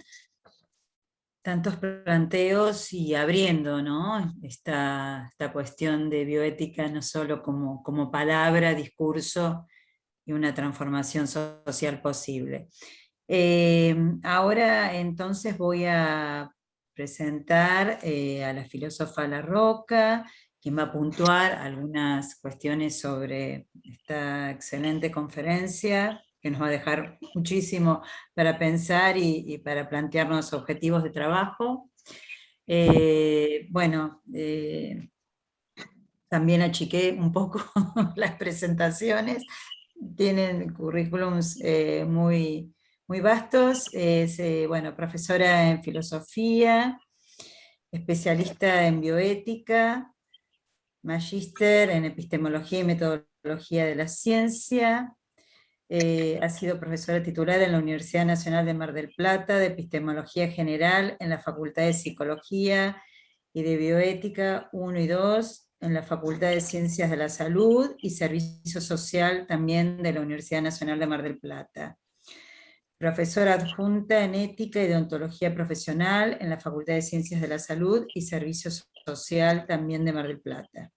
tantos planteos y abriendo, ¿no?, esta cuestión de bioética no solo como palabra, discurso y una transformación social posible. Ahora entonces voy a presentar a la filósofa Larroca, quien va a puntuar algunas cuestiones sobre esta excelente conferencia, que nos va a dejar muchísimo para pensar y para plantearnos objetivos de trabajo. También achiqué un poco las presentaciones, tienen currículums muy vastos. Es profesora en filosofía, especialista en bioética, magíster en epistemología y metodología de la ciencia. Ha sido profesora titular en la Universidad Nacional de Mar del Plata de Epistemología General en la Facultad de Psicología y de Bioética 1 y 2, en la Facultad de Ciencias de la Salud y Servicio Social también de la Universidad Nacional de Mar del Plata. Profesora adjunta en Ética y Deontología Profesional en la Facultad de Ciencias de la Salud y Servicio Social también de Mar del Plata.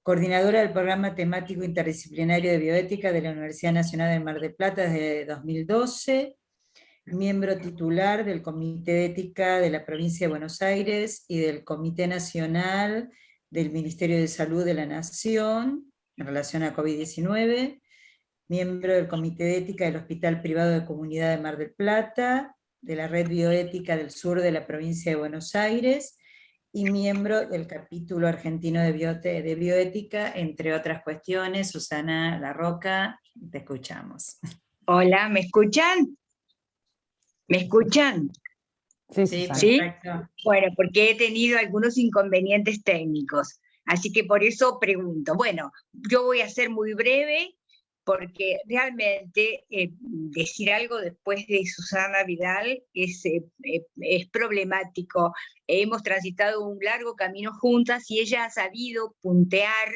Coordinadora del Programa Temático Interdisciplinario de Bioética de la Universidad Nacional de Mar del Plata desde 2012, miembro titular del Comité de Ética de la Provincia de Buenos Aires y del Comité Nacional del Ministerio de Salud de la Nación en relación a COVID-19, miembro del Comité de Ética del Hospital Privado de Comunidad de Mar del Plata, de la Red Bioética del Sur de la Provincia de Buenos Aires, y miembro del capítulo argentino de bioética, entre otras cuestiones. Susana Larroca, te escuchamos. Hola, ¿me escuchan? ¿Me escuchan? Sí, ¿Sí? perfecto. Bueno, porque he tenido algunos inconvenientes técnicos, así que por eso pregunto. Bueno, yo voy a ser muy breve, porque realmente decir algo después de Susana Vidal es problemático. Hemos transitado un largo camino juntas y ella ha sabido puntear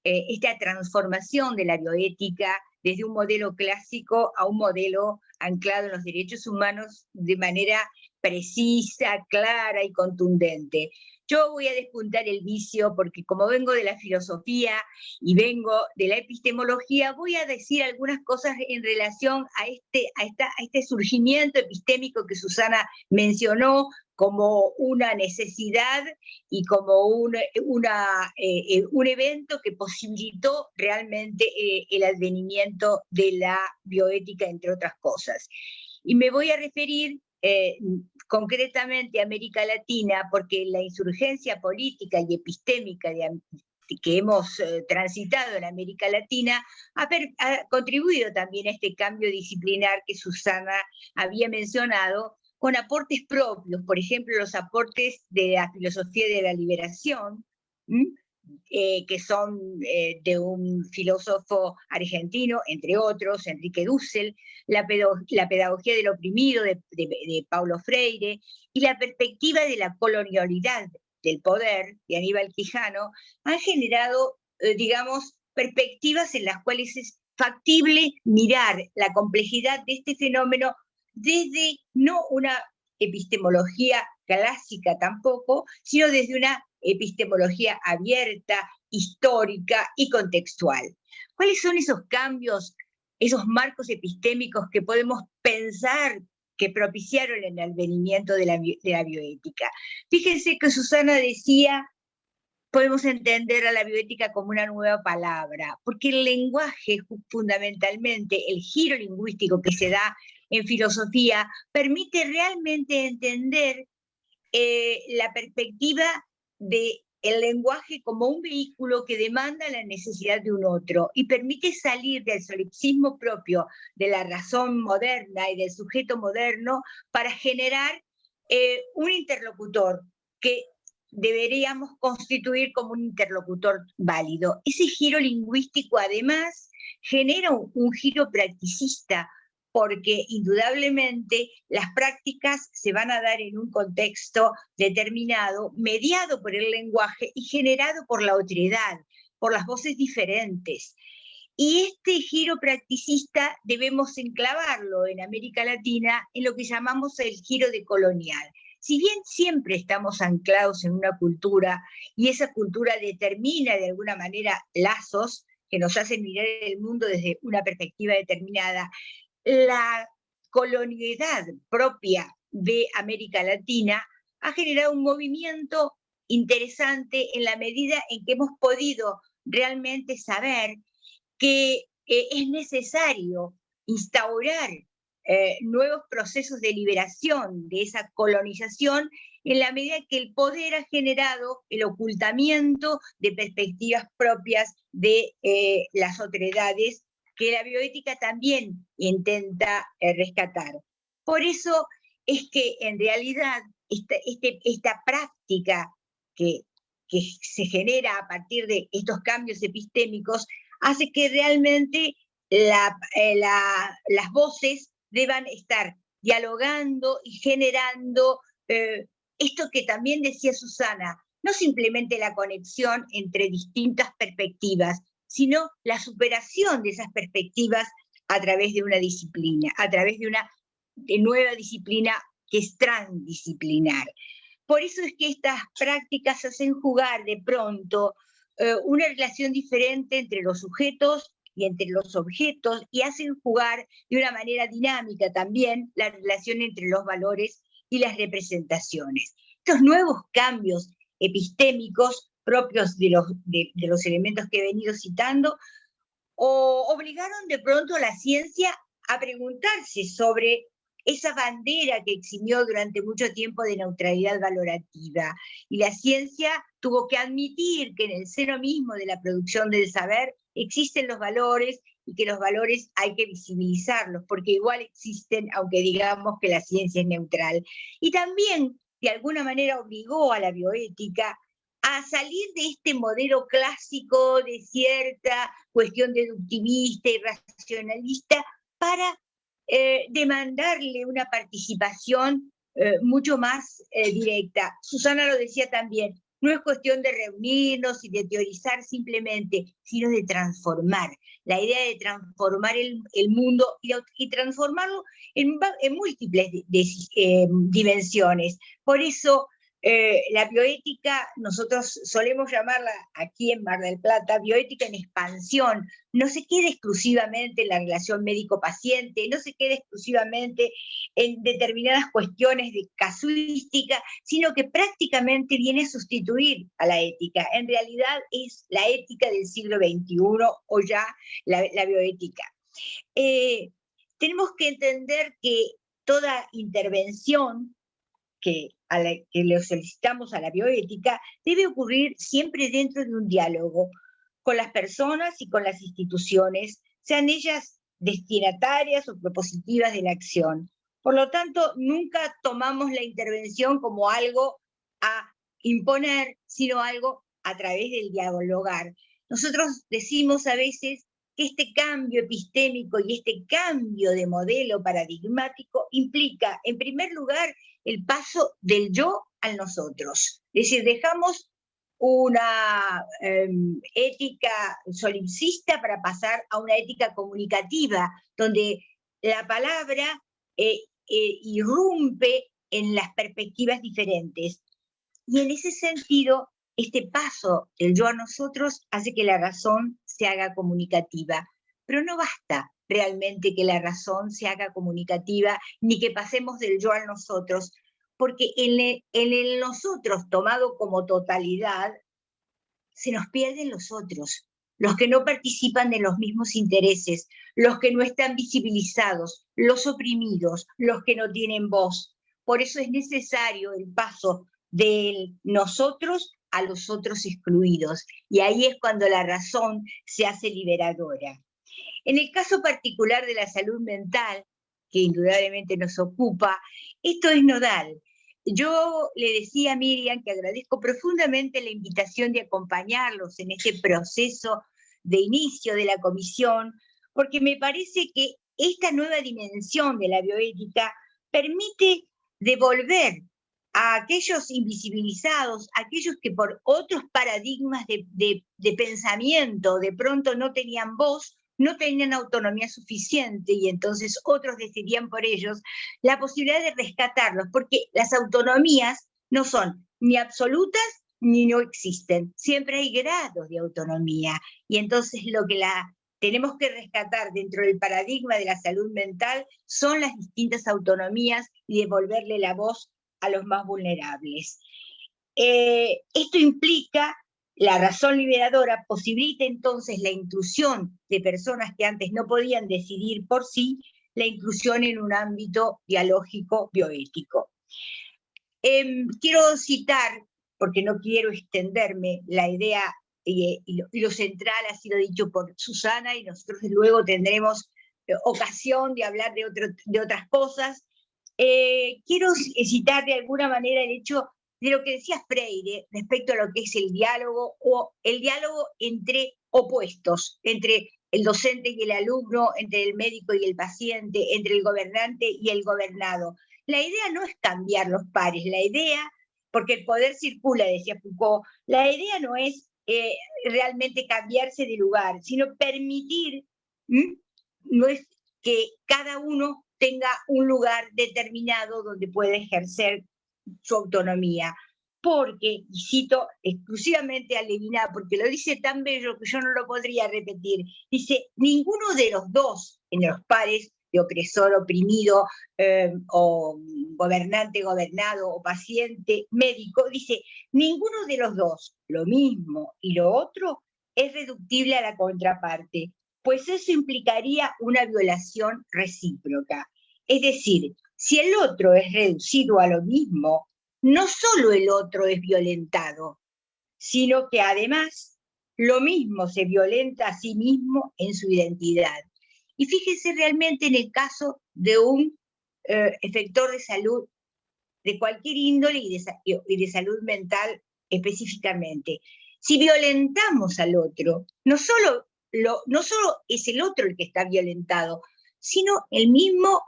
esta transformación de la bioética desde un modelo clásico a un modelo anclado en los derechos humanos de manera precisa, clara y contundente. Yo voy a despuntar el vicio porque como vengo de la filosofía y vengo de la epistemología, voy a decir algunas cosas en relación a este surgimiento epistémico que Susana mencionó como una necesidad y como un evento que posibilitó realmente el advenimiento de la bioética, entre otras cosas. Y me voy a referir concretamente a América Latina, porque la insurgencia política y epistémica que hemos transitado en América Latina ha contribuido también a este cambio disciplinar que Susana había mencionado, con aportes propios, por ejemplo, los aportes de la filosofía de la liberación, que son de un filósofo argentino, entre otros, Enrique Dussel, la pedagogía del oprimido de Paulo Freire, y la perspectiva de la colonialidad del poder, de Aníbal Quijano, han generado, digamos, perspectivas en las cuales es factible mirar la complejidad de este fenómeno desde no una epistemología clásica tampoco, sino desde una epistemología abierta, histórica y contextual. ¿Cuáles son esos cambios, esos marcos epistémicos que podemos pensar que propiciaron el advenimiento de la bioética? Fíjense que Susana decía, podemos entender a la bioética como una nueva palabra, porque el lenguaje, fundamentalmente, el giro lingüístico que se da en filosofía, permite realmente entender la perspectiva del lenguaje como un vehículo que demanda la necesidad de un otro y permite salir del solipsismo propio de la razón moderna y del sujeto moderno para generar un interlocutor que deberíamos constituir como un interlocutor válido. Ese giro lingüístico además genera un giro practicista, porque indudablemente las prácticas se van a dar en un contexto determinado, mediado por el lenguaje y generado por la otredad, por las voces diferentes. Y este giro practicista debemos enclavarlo en América Latina en lo que llamamos el giro decolonial. Si bien siempre estamos anclados en una cultura y esa cultura determina de alguna manera lazos que nos hacen mirar el mundo desde una perspectiva determinada, la colonialidad propia de América Latina ha generado un movimiento interesante en la medida en que hemos podido realmente saber que es necesario instaurar nuevos procesos de liberación de esa colonización en la medida que el poder ha generado el ocultamiento de perspectivas propias de las otredades que la bioética también intenta rescatar. Por eso es que en realidad esta práctica que se genera a partir de estos cambios epistémicos hace que realmente las voces deban estar dialogando y generando esto que también decía Susana, no simplemente la conexión entre distintas perspectivas, sino la superación de esas perspectivas a través de una disciplina, a través de una nueva disciplina que es transdisciplinar. Por eso es que estas prácticas hacen jugar de pronto una relación diferente entre los sujetos y entre los objetos, y hacen jugar de una manera dinámica también la relación entre los valores y las representaciones. Estos nuevos cambios epistémicos propios de los elementos que he venido citando, obligaron de pronto a la ciencia a preguntarse sobre esa bandera que eximió durante mucho tiempo de neutralidad valorativa. Y la ciencia tuvo que admitir que en el seno mismo de la producción del saber existen los valores y que los valores hay que visibilizarlos, porque igual existen, aunque digamos que la ciencia es neutral. Y también, de alguna manera, obligó a la bioética a salir de este modelo clásico de cierta cuestión deductivista y racionalista para demandarle una participación mucho más directa. Susana lo decía también, no es cuestión de reunirnos y de teorizar simplemente, sino de transformar. La idea de transformar el mundo y transformarlo en múltiples dimensiones. Por eso la bioética, nosotros solemos llamarla aquí en Mar del Plata, bioética en expansión, no se queda exclusivamente en la relación médico-paciente, no se queda exclusivamente en determinadas cuestiones de casuística, sino que prácticamente viene a sustituir a la ética. En realidad es la ética del siglo XXI o ya la bioética. Tenemos que entender que toda intervención que le solicitamos a la bioética debe ocurrir siempre dentro de un diálogo con las personas y con las instituciones, sean ellas destinatarias o propositivas de la acción. Por lo tanto, nunca tomamos la intervención como algo a imponer, sino algo a través del dialogar. Nosotros decimos a veces que este cambio epistémico y este cambio de modelo paradigmático implica, en primer lugar, el paso del yo al nosotros. Es decir, dejamos una ética solipsista para pasar a una ética comunicativa, donde la palabra irrumpe en las perspectivas diferentes. Y en ese sentido, este paso del yo a nosotros hace que la razón se haga comunicativa. Pero no basta realmente que la razón se haga comunicativa, ni que pasemos del yo al nosotros, porque en el nosotros tomado como totalidad, se nos pierden los otros, los que no participan de los mismos intereses, los que no están visibilizados, los oprimidos, los que no tienen voz. Por eso es necesario el paso de nosotros a los otros excluidos, y ahí es cuando la razón se hace liberadora. En el caso particular de la salud mental, que indudablemente nos ocupa, esto es nodal. Yo le decía a Miriam que agradezco profundamente la invitación de acompañarlos en este proceso de inicio de la comisión, porque me parece que esta nueva dimensión de la bioética permite devolver a aquellos invisibilizados, a aquellos que por otros paradigmas de pensamiento de pronto no tenían voz, no tenían autonomía suficiente y entonces otros decidían por ellos, la posibilidad de rescatarlos, porque las autonomías no son ni absolutas ni no existen, siempre hay grados de autonomía, y entonces lo que tenemos que rescatar dentro del paradigma de la salud mental son las distintas autonomías y devolverle la voz a los más vulnerables. Esto implica, la razón liberadora posibilita entonces la inclusión de personas que antes no podían decidir por sí, la inclusión en un ámbito dialógico bioético. Quiero citar, porque no quiero extenderme, la idea y lo central ha sido dicho por Susana, y nosotros luego tendremos ocasión de hablar de otras cosas. Quiero citar de alguna manera el hecho de lo que decía Freire respecto a lo que es el diálogo, o el diálogo entre opuestos, entre el docente y el alumno, entre el médico y el paciente, entre el gobernante y el gobernado. La idea no es cambiar los pares, la idea, porque el poder circula, decía Foucault, la idea no es realmente cambiarse de lugar, sino permitir, no es que cada uno tenga un lugar determinado donde pueda ejercer su autonomía. Porque, y cito exclusivamente a Levinas, porque lo dice tan bello que yo no lo podría repetir, dice, ninguno de los dos en los pares de opresor, oprimido, o gobernante, gobernado, o paciente, médico, dice, ninguno de los dos, lo mismo y lo otro, es reductible a la contraparte, pues eso implicaría una violación recíproca. Es decir, si el otro es reducido a lo mismo, no solo el otro es violentado, sino que además lo mismo se violenta a sí mismo en su identidad. Y fíjense realmente en el caso de un efector de salud de cualquier índole y de salud mental específicamente. Si violentamos al otro, no solo es el otro el que está violentado, sino el mismo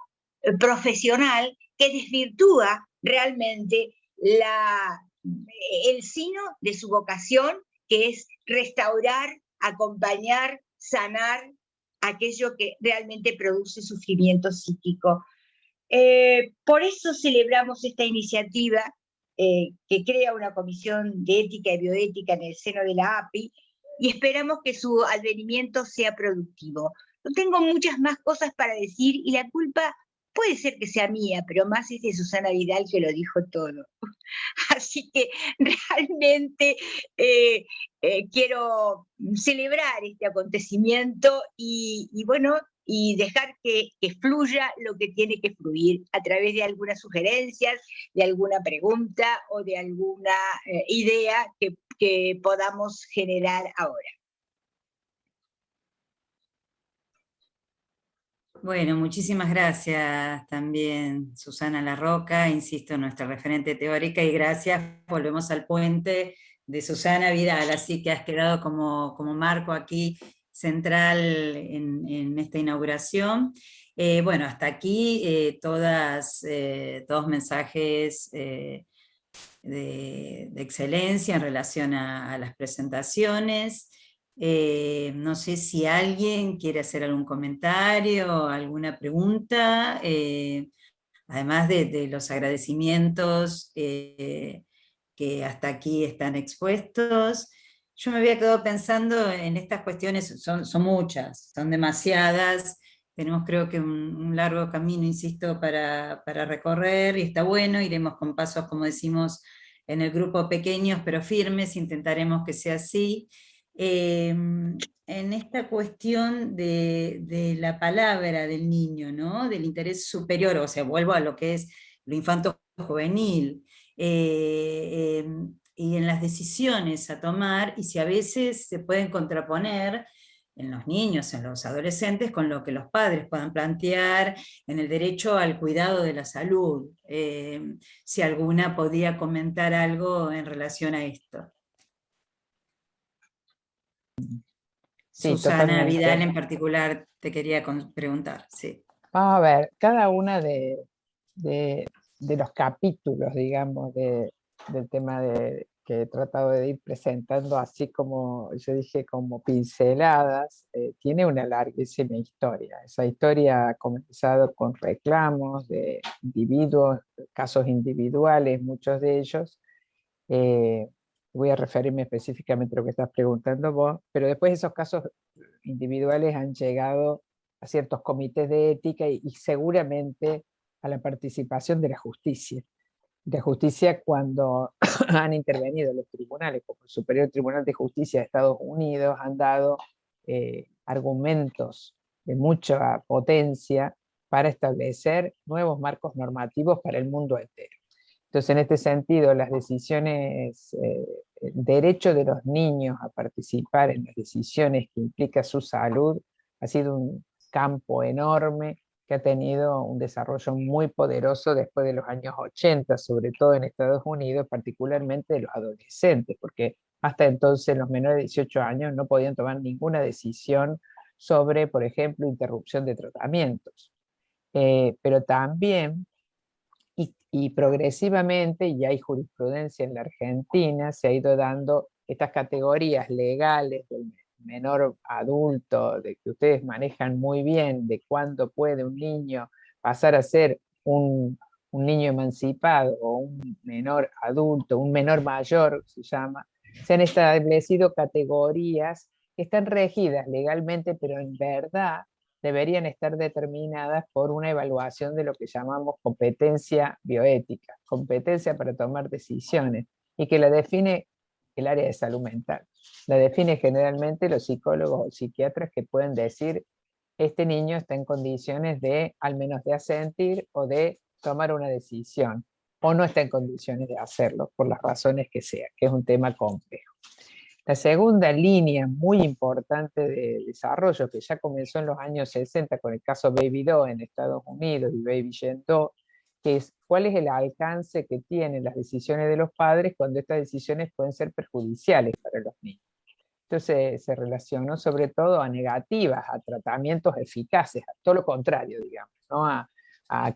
profesional que desvirtúa realmente el sino de su vocación, que es restaurar, acompañar, sanar aquello que realmente produce sufrimiento psíquico. Por eso celebramos esta iniciativa que crea una comisión de ética y bioética en el seno de la API, y esperamos que su advenimiento sea productivo. No tengo muchas más cosas para decir, y la culpa puede ser que sea mía, pero más es de Susana Vidal, que lo dijo todo. Así que realmente quiero celebrar este acontecimiento y bueno, y dejar que fluya lo que tiene que fluir a través de algunas sugerencias, de alguna pregunta o de alguna idea que podamos generar ahora. Bueno, muchísimas gracias también, Susana Larroca, insisto, nuestra referente teórica, y gracias, volvemos al puente de Susana Vidal, así que has quedado como marco aquí central en esta inauguración. Bueno, hasta aquí todos mensajes de excelencia en relación a las presentaciones. No sé si alguien quiere hacer algún comentario, alguna pregunta, además de los agradecimientos que hasta aquí están expuestos. Yo me había quedado pensando en estas cuestiones, son muchas, son demasiadas, tenemos creo que un largo camino, insisto, para recorrer, y está bueno, iremos con pasos, como decimos, en el grupo pequeños pero firmes, intentaremos que sea así. En esta cuestión de la palabra del niño, ¿no? Del interés superior, o sea, vuelvo a lo que es lo infanto-juvenil, y en las decisiones a tomar, y si a veces se pueden contraponer en los niños, en los adolescentes, con lo que los padres puedan plantear en el derecho al cuidado de la salud. Si alguna podía comentar algo en relación a esto. Sí, Susana totalmente. Vidal en particular te quería preguntar, sí. Vamos a ver, cada una de los capítulos, digamos, del tema que he tratado de ir presentando, así como yo dije, como pinceladas, tiene una larguísima historia. Esa historia ha comenzado con reclamos de individuos, casos individuales, muchos de ellos. Voy a referirme específicamente a lo que estás preguntando vos, pero después esos casos individuales han llegado a ciertos comités de ética y seguramente a la participación de la justicia. De justicia cuando han intervenido los tribunales, como el Superior Tribunal de Justicia de Estados Unidos, han dado argumentos de mucha potencia para establecer nuevos marcos normativos para el mundo entero. Entonces, en este sentido, las decisiones, el derecho de los niños a participar en las decisiones que implica su salud, ha sido un campo enorme que ha tenido un desarrollo muy poderoso después de los años 80, sobre todo en Estados Unidos, particularmente de los adolescentes, porque hasta entonces los menores de 18 años no podían tomar ninguna decisión sobre, por ejemplo, interrupción de tratamientos. Pero también, y progresivamente, y hay jurisprudencia en la Argentina, se ha ido dando estas categorías legales del menor adulto, de que ustedes manejan muy bien, de cuándo puede un niño pasar a ser un niño emancipado o un menor adulto, un menor mayor se llama. Se han establecido categorías que están regidas legalmente, pero en verdad deberían estar determinadas por una evaluación de lo que llamamos competencia bioética, competencia para tomar decisiones, y que la define el área de salud mental. La define generalmente los psicólogos o psiquiatras, que pueden decir, este niño está en condiciones de, al menos de asentir o de tomar una decisión, o no está en condiciones de hacerlo, por las razones que sea, que es un tema complejo. La segunda línea muy importante de desarrollo, que ya comenzó en los años 60 con el caso Baby Doe en Estados Unidos y Baby Jane Doe, que es cuál es el alcance que tienen las decisiones de los padres cuando estas decisiones pueden ser perjudiciales para los niños. Entonces se relacionó sobre todo a negativas, a tratamientos eficaces, a todo lo contrario, digamos, no a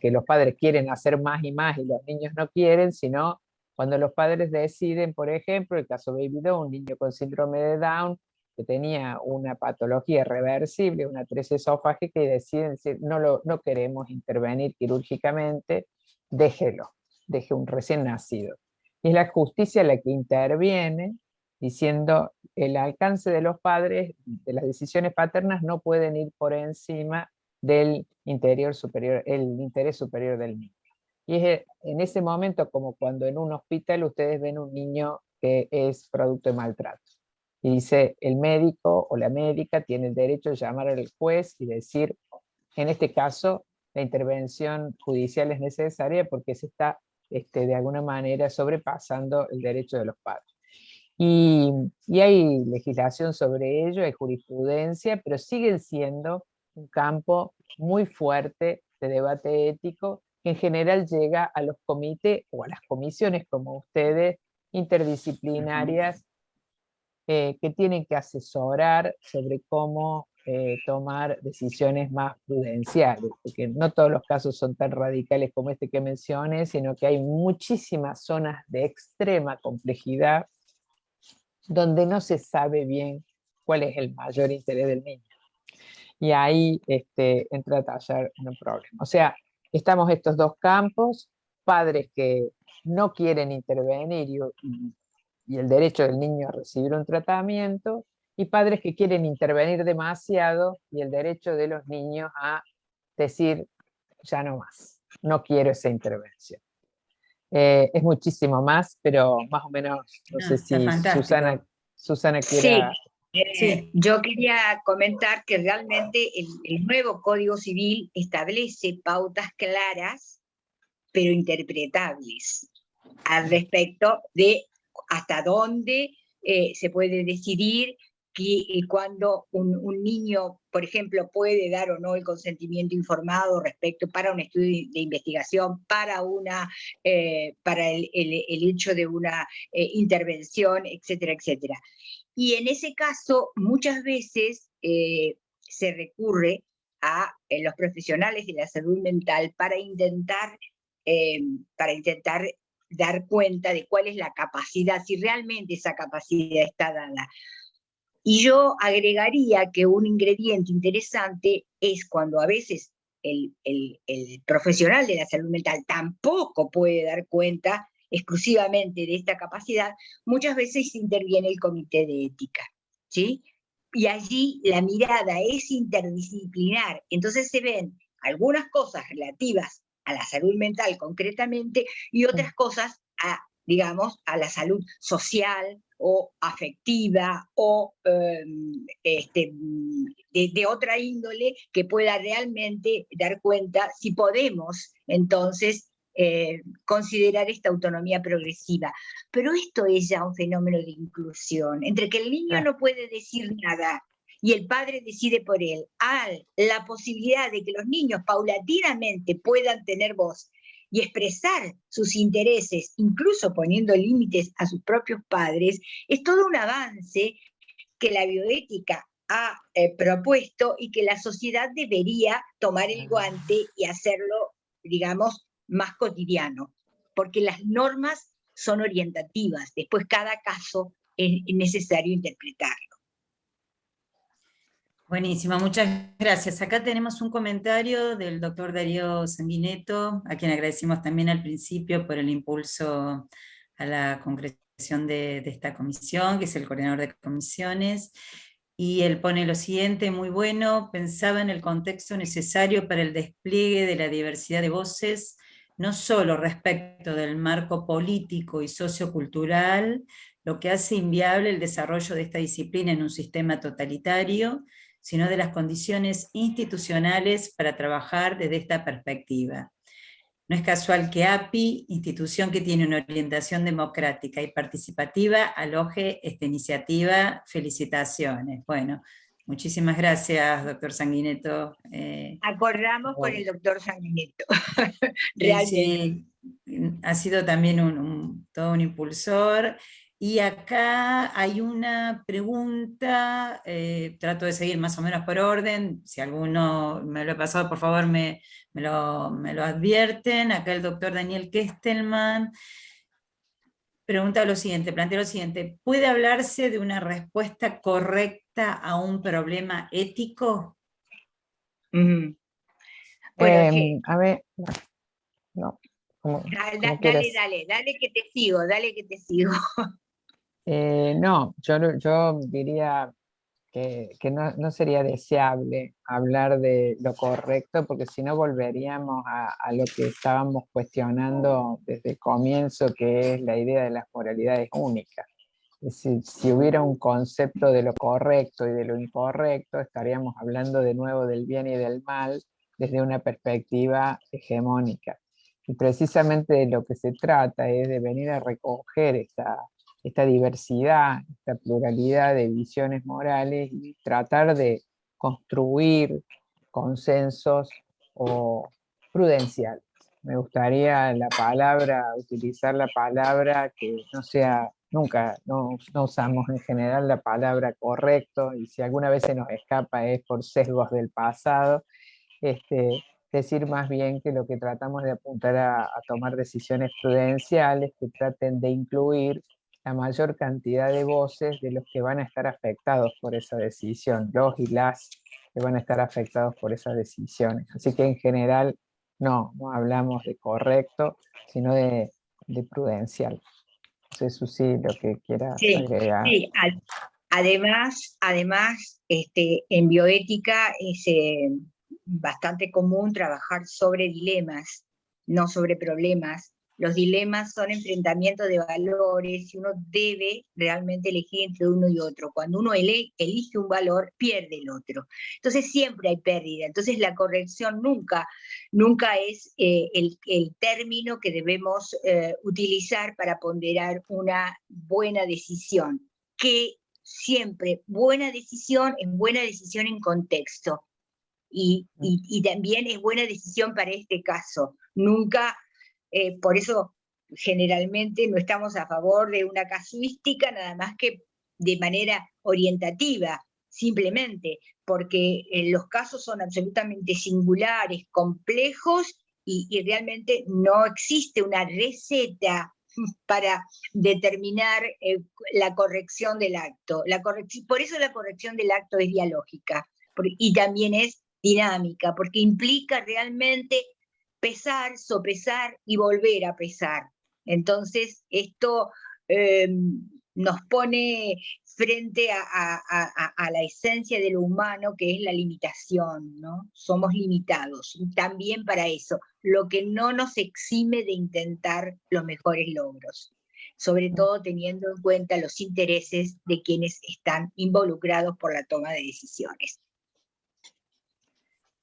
que los padres quieren hacer más y más y los niños no quieren, sino cuando los padres deciden, por ejemplo, el caso Baby Doe, un niño con síndrome de Down, que tenía una patología irreversible, una atresia esofágica, y deciden decir, no queremos intervenir quirúrgicamente, déjelo, deje un recién nacido. Y es la justicia la que interviene, diciendo el alcance de los padres, de las decisiones paternas, no pueden ir por encima del interés superior del niño. Y es en ese momento como cuando en un hospital ustedes ven un niño que es producto de maltrato. Y dice, el médico o la médica tiene el derecho de llamar al juez y decir, en este caso, la intervención judicial es necesaria porque se está de alguna manera sobrepasando el derecho de los padres. Y hay legislación sobre ello, hay jurisprudencia, pero siguen siendo un campo muy fuerte de debate ético, que en general llega a los comités o a las comisiones como ustedes, interdisciplinarias, que tienen que asesorar sobre cómo tomar decisiones más prudenciales, porque no todos los casos son tan radicales como este que mencioné, sino que hay muchísimas zonas de extrema complejidad donde no se sabe bien cuál es el mayor interés del niño. Y ahí entra a tallar un problema. O sea, estamos estos dos campos, padres que no quieren intervenir y el derecho del niño a recibir un tratamiento, y padres que quieren intervenir demasiado y el derecho de los niños a decir, ya no más, no quiero esa intervención. Es muchísimo más, pero más o menos, no sé Está si fantástico. Susana Sí, quiera... Sí. yo quería comentar que realmente el nuevo Código Civil establece pautas claras, pero interpretables, al respecto de hasta dónde se puede decidir cuando un niño, por ejemplo, puede dar o no el consentimiento informado respecto para un estudio de investigación, para el hecho de una intervención, etcétera, etcétera. Y en ese caso, muchas veces se recurre a los profesionales de la salud mental para intentar dar cuenta de cuál es la capacidad, si realmente esa capacidad está dada. Y yo agregaría que un ingrediente interesante es cuando a veces el profesional de la salud mental tampoco puede dar cuenta exclusivamente de esta capacidad, muchas veces interviene el comité de ética, ¿sí? Y allí la mirada es interdisciplinar, entonces se ven algunas cosas relativas a la salud mental concretamente y otras cosas digamos, a la salud social o afectiva o de otra índole que pueda realmente dar cuenta si podemos entonces considerar esta autonomía progresiva. Pero esto es ya un fenómeno de inclusión, entre que el niño no puede decir nada y el padre decide por él, la posibilidad de que los niños paulatinamente puedan tener voz y expresar sus intereses, incluso poniendo límites a sus propios padres, es todo un avance que la bioética ha propuesto y que la sociedad debería tomar el guante y hacerlo, digamos, más cotidiano, porque las normas son orientativas, después cada caso es necesario interpretarlo. Buenísimo, muchas gracias. Acá tenemos un comentario del doctor Darío Sanguineto, a quien agradecimos también al principio por el impulso a la concreción de esta comisión, que es el coordinador de comisiones. Y él pone lo siguiente, muy bueno, pensaba en el contexto necesario para el despliegue de la diversidad de voces, no solo respecto del marco político y sociocultural, lo que hace inviable el desarrollo de esta disciplina en un sistema totalitario, sino de las condiciones institucionales para trabajar desde esta perspectiva. No es casual que API, institución que tiene una orientación democrática y participativa, aloje esta iniciativa. Felicitaciones. Bueno, muchísimas gracias, doctor Sanguineto. Acordamos con el doctor Sanguineto, realmente. Sí, ha sido también todo un impulsor. Y acá hay una pregunta, trato de seguir más o menos por orden, si alguno me lo ha pasado, por favor me lo advierten. Acá el doctor Daniel Kestelman plantea lo siguiente, ¿puede hablarse de una respuesta correcta a un problema ético? Bueno, a ver, no, como quieras. dale que te sigo, dale que te sigo. No, yo diría que no sería deseable hablar de lo correcto, porque si no volveríamos a lo que estábamos cuestionando desde el comienzo, que es la idea de las moralidades únicas. Es decir, si hubiera un concepto de lo correcto y de lo incorrecto, estaríamos hablando de nuevo del bien y del mal desde una perspectiva hegemónica. Y precisamente de lo que se trata es de venir a recoger esta diversidad, esta pluralidad de visiones morales y tratar de construir consensos o prudenciales. Me gustaría utilizar la palabra que no sea nunca, no usamos en general la palabra correcto, y si alguna vez se nos escapa es por sesgos del pasado. Decir más bien que lo que tratamos de apuntar a tomar decisiones prudenciales que traten de incluir la mayor cantidad de voces de los que van a estar afectados por esa decisión, los y las que van a estar afectados por esas decisiones. Así que en general no hablamos de correcto, sino de prudencial. No sé, Susi, lo que quieras Sí, agregar. sí. Además, en bioética es bastante común trabajar sobre dilemas, no sobre problemas. Los dilemas son enfrentamientos de valores y uno debe realmente elegir entre uno y otro. Cuando uno elige un valor, pierde el otro. Entonces siempre hay pérdida. Entonces la corrección nunca es el término que debemos utilizar para ponderar una buena decisión. Que siempre buena decisión es buena decisión en contexto. Y también es buena decisión para este caso. Nunca, por eso generalmente no estamos a favor de una casuística, nada más que de manera orientativa, simplemente, porque los casos son absolutamente singulares, complejos, y realmente no existe una receta para determinar la corrección del acto. Por eso la corrección del acto es dialógica, y también es dinámica, porque implica realmente pesar, sopesar y volver a pesar. Entonces, esto nos pone frente a la esencia de lo humano, que es la limitación, ¿no? Somos limitados, y también para eso, lo que no nos exime de intentar los mejores logros, sobre todo teniendo en cuenta los intereses de quienes están involucrados por la toma de decisiones.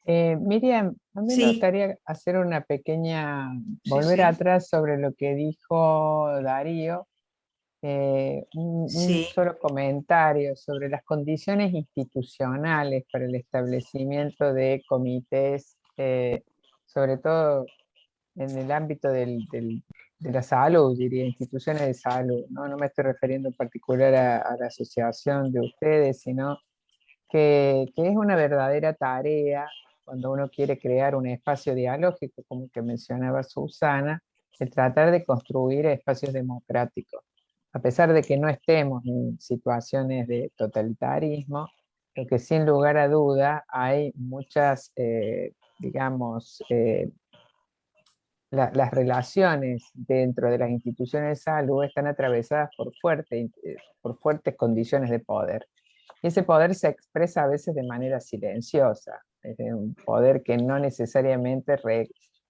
Miriam, a mí me gustaría hacer una pequeña, volver atrás sobre lo que dijo Darío, un solo comentario sobre las condiciones institucionales para el establecimiento de comités, sobre todo en el ámbito de la salud, diría, instituciones de salud, ¿no? No me estoy refiriendo en particular a la asociación de ustedes, sino que es una verdadera tarea cuando uno quiere crear un espacio dialógico, como el que mencionaba Susana, de tratar de construir espacios democráticos. A pesar de que no estemos en situaciones de totalitarismo, lo que sin lugar a duda hay muchas, digamos, las relaciones dentro de las instituciones de salud están atravesadas por fuertes condiciones de poder. Y ese poder se expresa a veces de manera silenciosa, es un poder que no necesariamente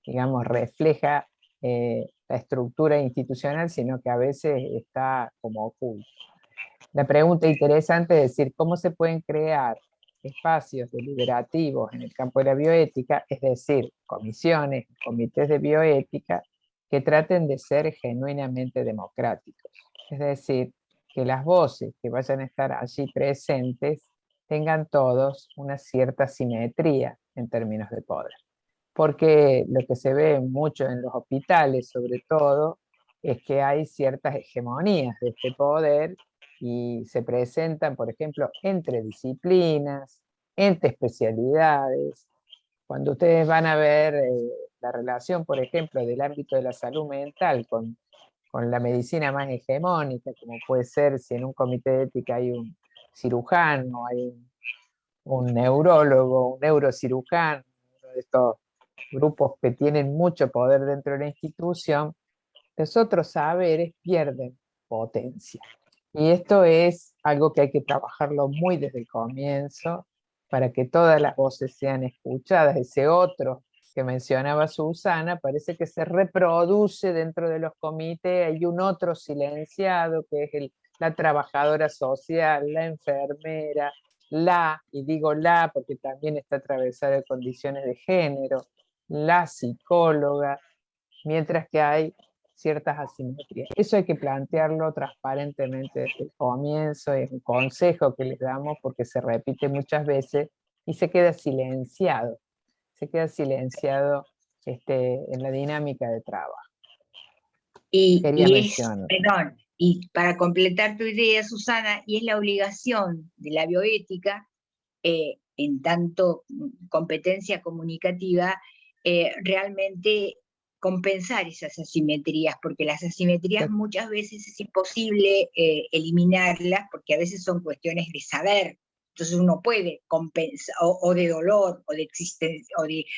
digamos, refleja la estructura institucional, sino que a veces está como oculto. La pregunta interesante es decir, ¿cómo se pueden crear espacios deliberativos en el campo de la bioética, es decir, comisiones, comités de bioética, que traten de ser genuinamente democráticos? Es decir, que las voces que vayan a estar allí presentes tengan todos una cierta simetría en términos de poder. Porque lo que se ve mucho en los hospitales, sobre todo, es que hay ciertas hegemonías de este poder y se presentan, por ejemplo, entre disciplinas, entre especialidades. Cuando ustedes van a ver la relación, por ejemplo, del ámbito de la salud mental con la medicina más hegemónica, como puede ser si en un comité de ética hay un cirujano, hay un neurólogo, un neurocirujano, uno de estos grupos que tienen mucho poder dentro de la institución, los otros saberes pierden potencia. Y esto es algo que hay que trabajarlo muy desde el comienzo para que todas las voces sean escuchadas. Ese otro que mencionaba Susana parece que se reproduce dentro de los comités. Hay un otro silenciado que es la trabajadora social, la enfermera, y digo la porque también está atravesada de condiciones de género, la psicóloga, mientras que hay ciertas asimetrías. Eso hay que plantearlo transparentemente desde el comienzo, es un consejo que les damos porque se repite muchas veces y se queda silenciado en la dinámica de trabajo. Y Y para completar tu idea, Susana, y es la obligación de la bioética, en tanto competencia comunicativa, realmente compensar esas asimetrías, porque las asimetrías muchas veces es imposible eliminarlas, porque a veces son cuestiones de saber. Entonces uno puede compensar, o de dolor, o de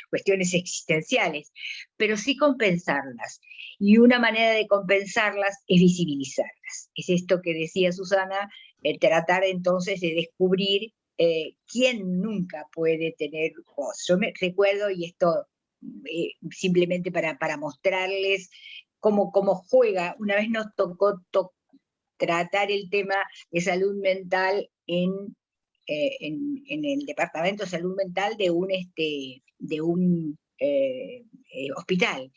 cuestiones existenciales, pero sí compensarlas. Y una manera de compensarlas es visibilizarlas. Es esto que decía Susana, tratar entonces de descubrir quién nunca puede tener voz. Yo me recuerdo, y esto simplemente para mostrarles cómo juega, una vez nos tocó tratar el tema de salud mental en el Departamento de Salud Mental de un hospital.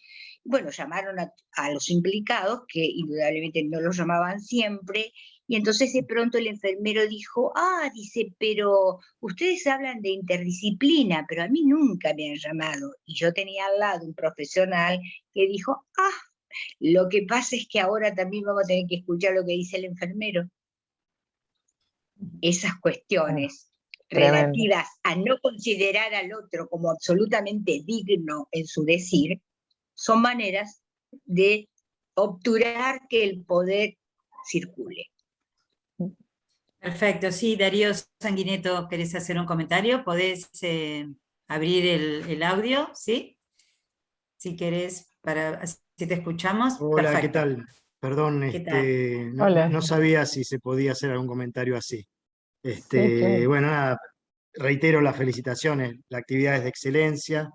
Bueno, llamaron a los implicados, que indudablemente no los llamaban siempre, y entonces de pronto el enfermero dijo, dice, pero ustedes hablan de interdisciplina, pero a mí nunca me han llamado. Y yo tenía al lado un profesional que dijo, lo que pasa es que ahora también vamos a tener que escuchar lo que dice el enfermero. Esas cuestiones relativas a no considerar al otro como absolutamente digno en su decir, son maneras de obturar que el poder circule. Perfecto, sí, Darío Sanguineto, ¿querés hacer un comentario? ¿Podés abrir el audio? ¿Sí? Si querés, así te escuchamos. Hola, Perfecto. ¿qué tal? Perdón, ¿Qué tal? Hola. no sabía si se podía hacer algún comentario así. Sí, claro. Bueno, nada, reitero las felicitaciones, la actividad es de excelencia.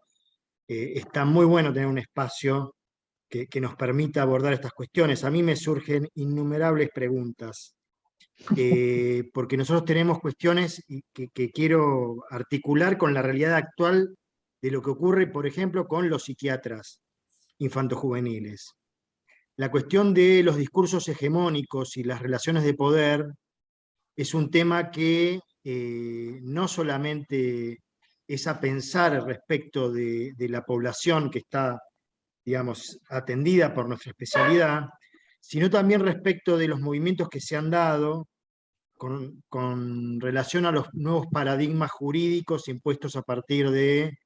Está muy bueno tener un espacio que nos permita abordar estas cuestiones. A mí me surgen innumerables preguntas, porque nosotros tenemos cuestiones que quiero articular con la realidad actual de lo que ocurre, por ejemplo, con los psiquiatras infantojuveniles. La cuestión de los discursos hegemónicos y las relaciones de poder es un tema que no solamente es a pensar respecto de la población que está, digamos, atendida por nuestra especialidad, sino también respecto de los movimientos que se han dado con relación a los nuevos paradigmas jurídicos impuestos a partir de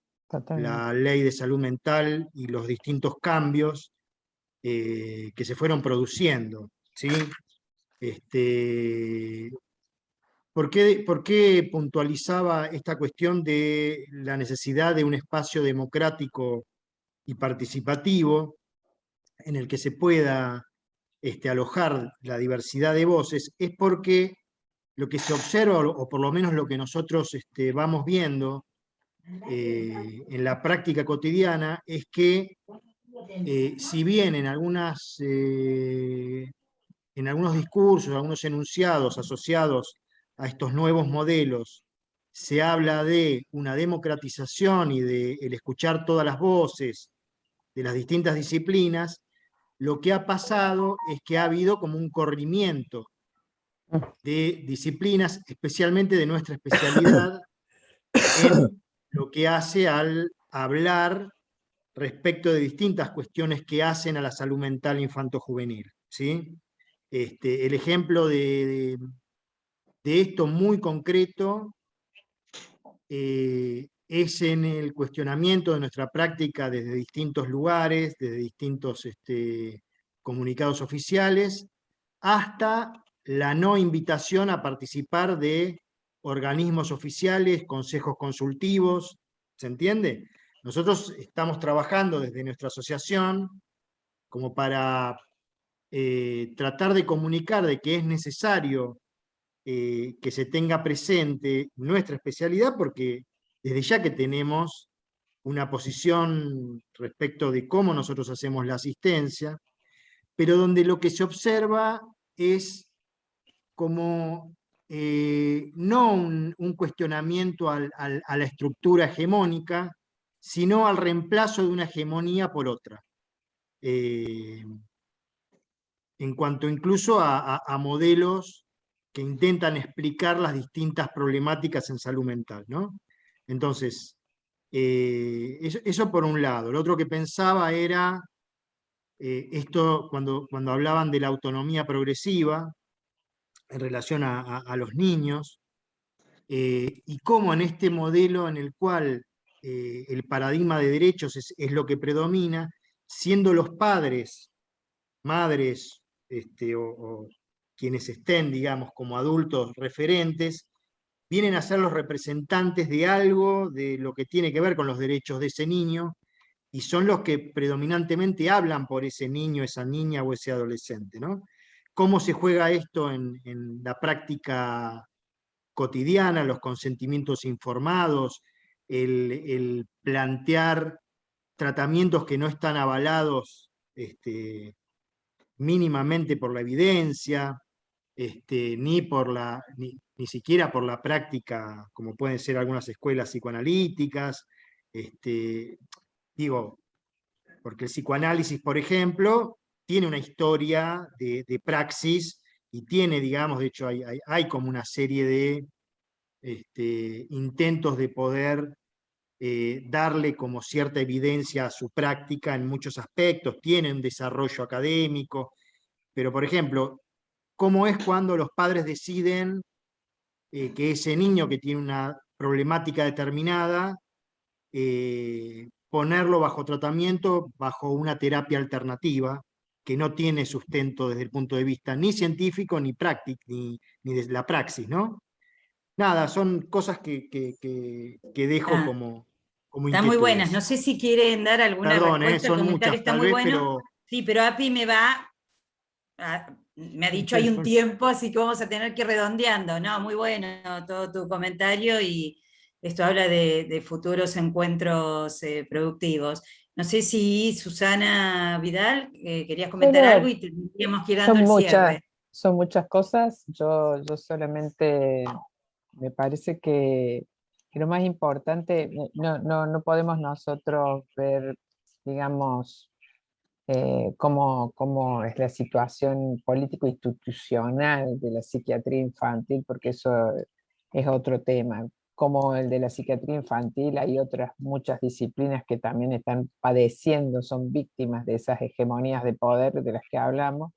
la ley de salud mental y los distintos cambios que se fueron produciendo, ¿sí? ¿Por qué puntualizaba esta cuestión de la necesidad de un espacio democrático y participativo en el que se pueda alojar la diversidad de voces? Es porque lo que se observa, o por lo menos lo que nosotros vamos viendo en la práctica cotidiana, es que si bien en algunos discursos, algunos enunciados asociados a estos nuevos modelos, se habla de una democratización y de el escuchar todas las voces de las distintas disciplinas, lo que ha pasado es que ha habido como un corrimiento de disciplinas, especialmente de nuestra especialidad, en lo que hace al hablar respecto de distintas cuestiones que hacen a la salud mental infanto-juvenil, ¿sí? El ejemplo de esto muy concreto es en el cuestionamiento de nuestra práctica desde distintos lugares, desde distintos comunicados oficiales, hasta la no invitación a participar de organismos oficiales, consejos consultivos, ¿se entiende? Nosotros estamos trabajando desde nuestra asociación como para tratar de comunicar de que es necesario que se tenga presente nuestra especialidad, porque desde ya que tenemos una posición respecto de cómo nosotros hacemos la asistencia, pero donde lo que se observa es como no un cuestionamiento a la estructura hegemónica, sino al reemplazo de una hegemonía por otra. En cuanto incluso a modelos que intentan explicar las distintas problemáticas en salud mental, ¿no? Entonces, eso por un lado. Lo otro que pensaba era esto cuando hablaban de la autonomía progresiva en relación a los niños, y cómo en este modelo en el cual el paradigma de derechos es lo que predomina, siendo los padres, madres, o quienes estén, digamos, como adultos referentes, vienen a ser los representantes de algo, de lo que tiene que ver con los derechos de ese niño, y son los que predominantemente hablan por ese niño, esa niña o ese adolescente, ¿no? ¿Cómo se juega esto en la práctica cotidiana, los consentimientos informados, el plantear tratamientos que no están avalados mínimamente por la evidencia, ni siquiera por la práctica, como pueden ser algunas escuelas psicoanalíticas? Digo, porque el psicoanálisis, por ejemplo, tiene una historia de praxis y tiene, digamos, de hecho hay como una serie de intentos de poder darle como cierta evidencia a su práctica en muchos aspectos, tiene un desarrollo académico, pero por ejemplo, ¿cómo es cuando los padres deciden que ese niño que tiene una problemática determinada, ponerlo bajo tratamiento, bajo una terapia alternativa que no tiene sustento desde el punto de vista ni científico, ni práctico, ni de la praxis, ¿no? Nada, son cosas que dejo como Están muy buenas. inquietudes. No sé si quieren dar alguna Perdón, respuesta. El son comentario muchas está tal muy vez, bueno. pero Sí, pero API me ha dicho hay un tiempo, así que vamos a tener que ir redondeando. No, muy bueno todo tu comentario y esto habla de futuros encuentros productivos. No sé si Susana Vidal, querías comentar algo Bueno, y tendríamos que ir dando son el muchas, cierre. son muchas cosas. Yo solamente me parece que lo más importante, no podemos nosotros ver, digamos, cómo es la situación político-institucional de la psiquiatría infantil, porque eso es otro tema. Como el de la psiquiatría infantil, hay otras muchas disciplinas que también están padeciendo, son víctimas de esas hegemonías de poder de las que hablamos,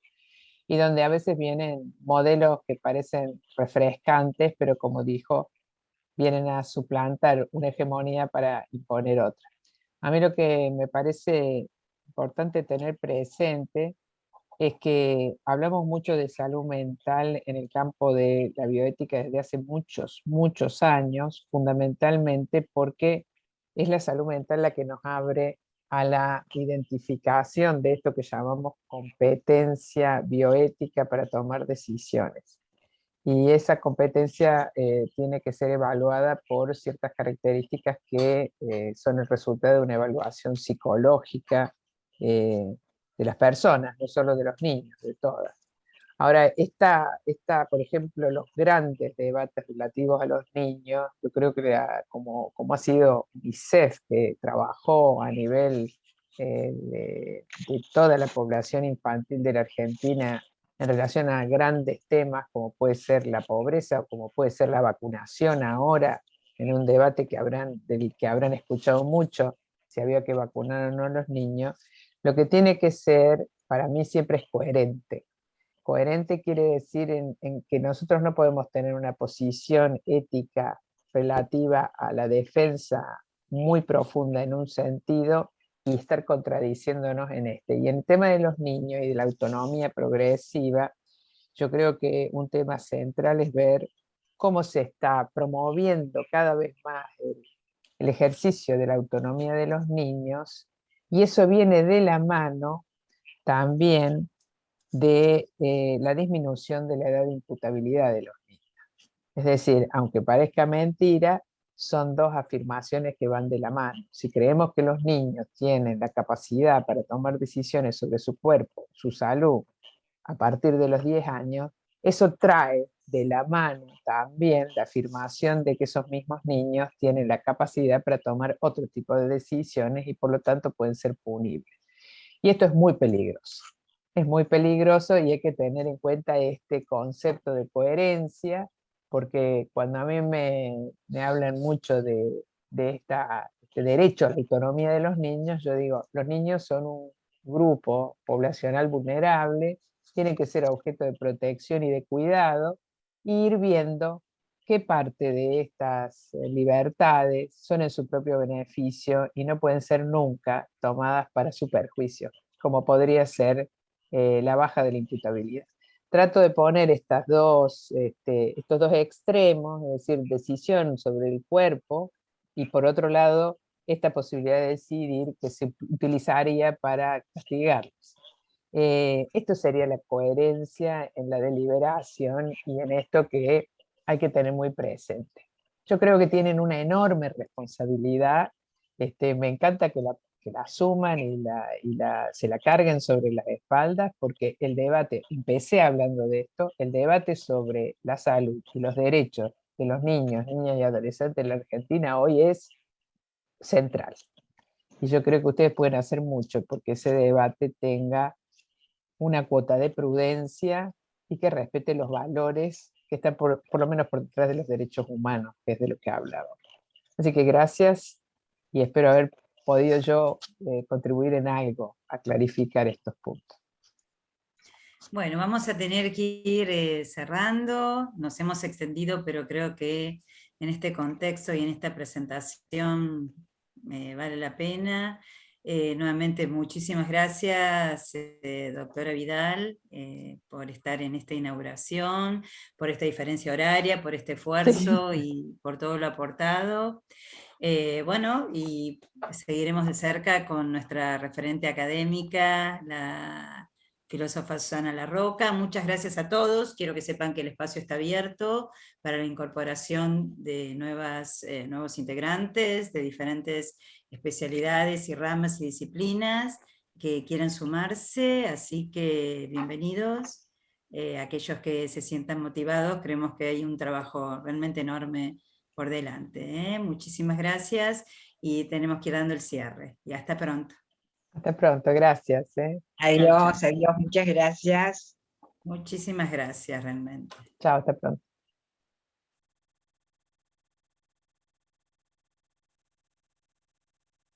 y donde a veces vienen modelos que parecen refrescantes, pero como dijo, vienen a suplantar una hegemonía para imponer otra. A mí lo que me parece importante tener presente es que hablamos mucho de salud mental en el campo de la bioética desde hace muchos, muchos años, fundamentalmente porque es la salud mental la que nos abre a la identificación de esto que llamamos competencia bioética para tomar decisiones. Y esa competencia tiene que ser evaluada por ciertas características que son el resultado de una evaluación psicológica de las personas, no solo de los niños, de todas. Ahora, por ejemplo, los grandes debates relativos a los niños, yo creo que como ha sido UNICEF, que trabajó a nivel de toda la población infantil de la Argentina en relación a grandes temas como puede ser la pobreza o como puede ser la vacunación ahora, en un debate del que habrán escuchado mucho, si había que vacunar o no a los niños, lo que tiene que ser, para mí siempre es coherente. Coherente quiere decir en que nosotros no podemos tener una posición ética relativa a la defensa muy profunda en un sentido y estar contradiciéndonos en este. Y en el tema de los niños y de la autonomía progresiva, yo creo que un tema central es ver cómo se está promoviendo cada vez más el ejercicio de la autonomía de los niños, y eso viene de la mano también de la disminución de la edad de imputabilidad de los niños. Es decir, aunque parezca mentira, son dos afirmaciones que van de la mano. Si creemos que los niños tienen la capacidad para tomar decisiones sobre su cuerpo, su salud, a partir de los 10 años, eso trae de la mano también la afirmación de que esos mismos niños tienen la capacidad para tomar otro tipo de decisiones y por lo tanto pueden ser punibles. Y esto es muy peligroso. Es muy peligroso y hay que tener en cuenta este concepto de coherencia, porque cuando a mí me hablan mucho de este derecho a la autonomía de los niños, yo digo, los niños son grupo poblacional vulnerable, tiene que ser objeto de protección y de cuidado, e ir viendo qué parte de estas libertades son en su propio beneficio y no pueden ser nunca tomadas para su perjuicio, como podría ser la baja de la imputabilidad. Trato de poner estos dos extremos, es decir, decisión sobre el cuerpo, y por otro lado, esta posibilidad de decidir que se utilizaría para castigarlos. Esto sería la coherencia en la deliberación y en esto que hay que tener muy presente. Yo creo que tienen una enorme responsabilidad. Me encanta que la asuman y se la carguen sobre las espaldas, porque el debate, empecé hablando de esto, el debate sobre la salud y los derechos de los niños, niñas y adolescentes en la Argentina hoy es central. Y yo creo que ustedes pueden hacer mucho porque ese debate tenga una cuota de prudencia y que respete los valores que están por lo menos por detrás de los derechos humanos, que es de lo que hablaba. Así que gracias y espero haber podido yo contribuir en algo a clarificar estos puntos. Bueno, vamos a tener que ir cerrando, nos hemos extendido, pero creo que en este contexto y en esta presentación vale la pena. Nuevamente, muchísimas gracias, doctora Vidal, por estar en esta inauguración, por esta diferencia horaria, por este esfuerzo y por todo lo aportado. Bueno, y seguiremos de cerca con nuestra referente académica, la filósofa Susana Larroca. Muchas gracias a todos. Quiero que sepan que el espacio está abierto para la incorporación de nuevos integrantes de diferentes especialidades y ramas y disciplinas que quieran sumarse, así que bienvenidos. Aquellos que se sientan motivados, creemos que hay un trabajo realmente enorme por delante. Muchísimas gracias y tenemos que ir dando el cierre. Y hasta pronto. Hasta pronto, gracias. Adiós, adiós, muchas gracias. Muchísimas gracias realmente. Chao, hasta pronto.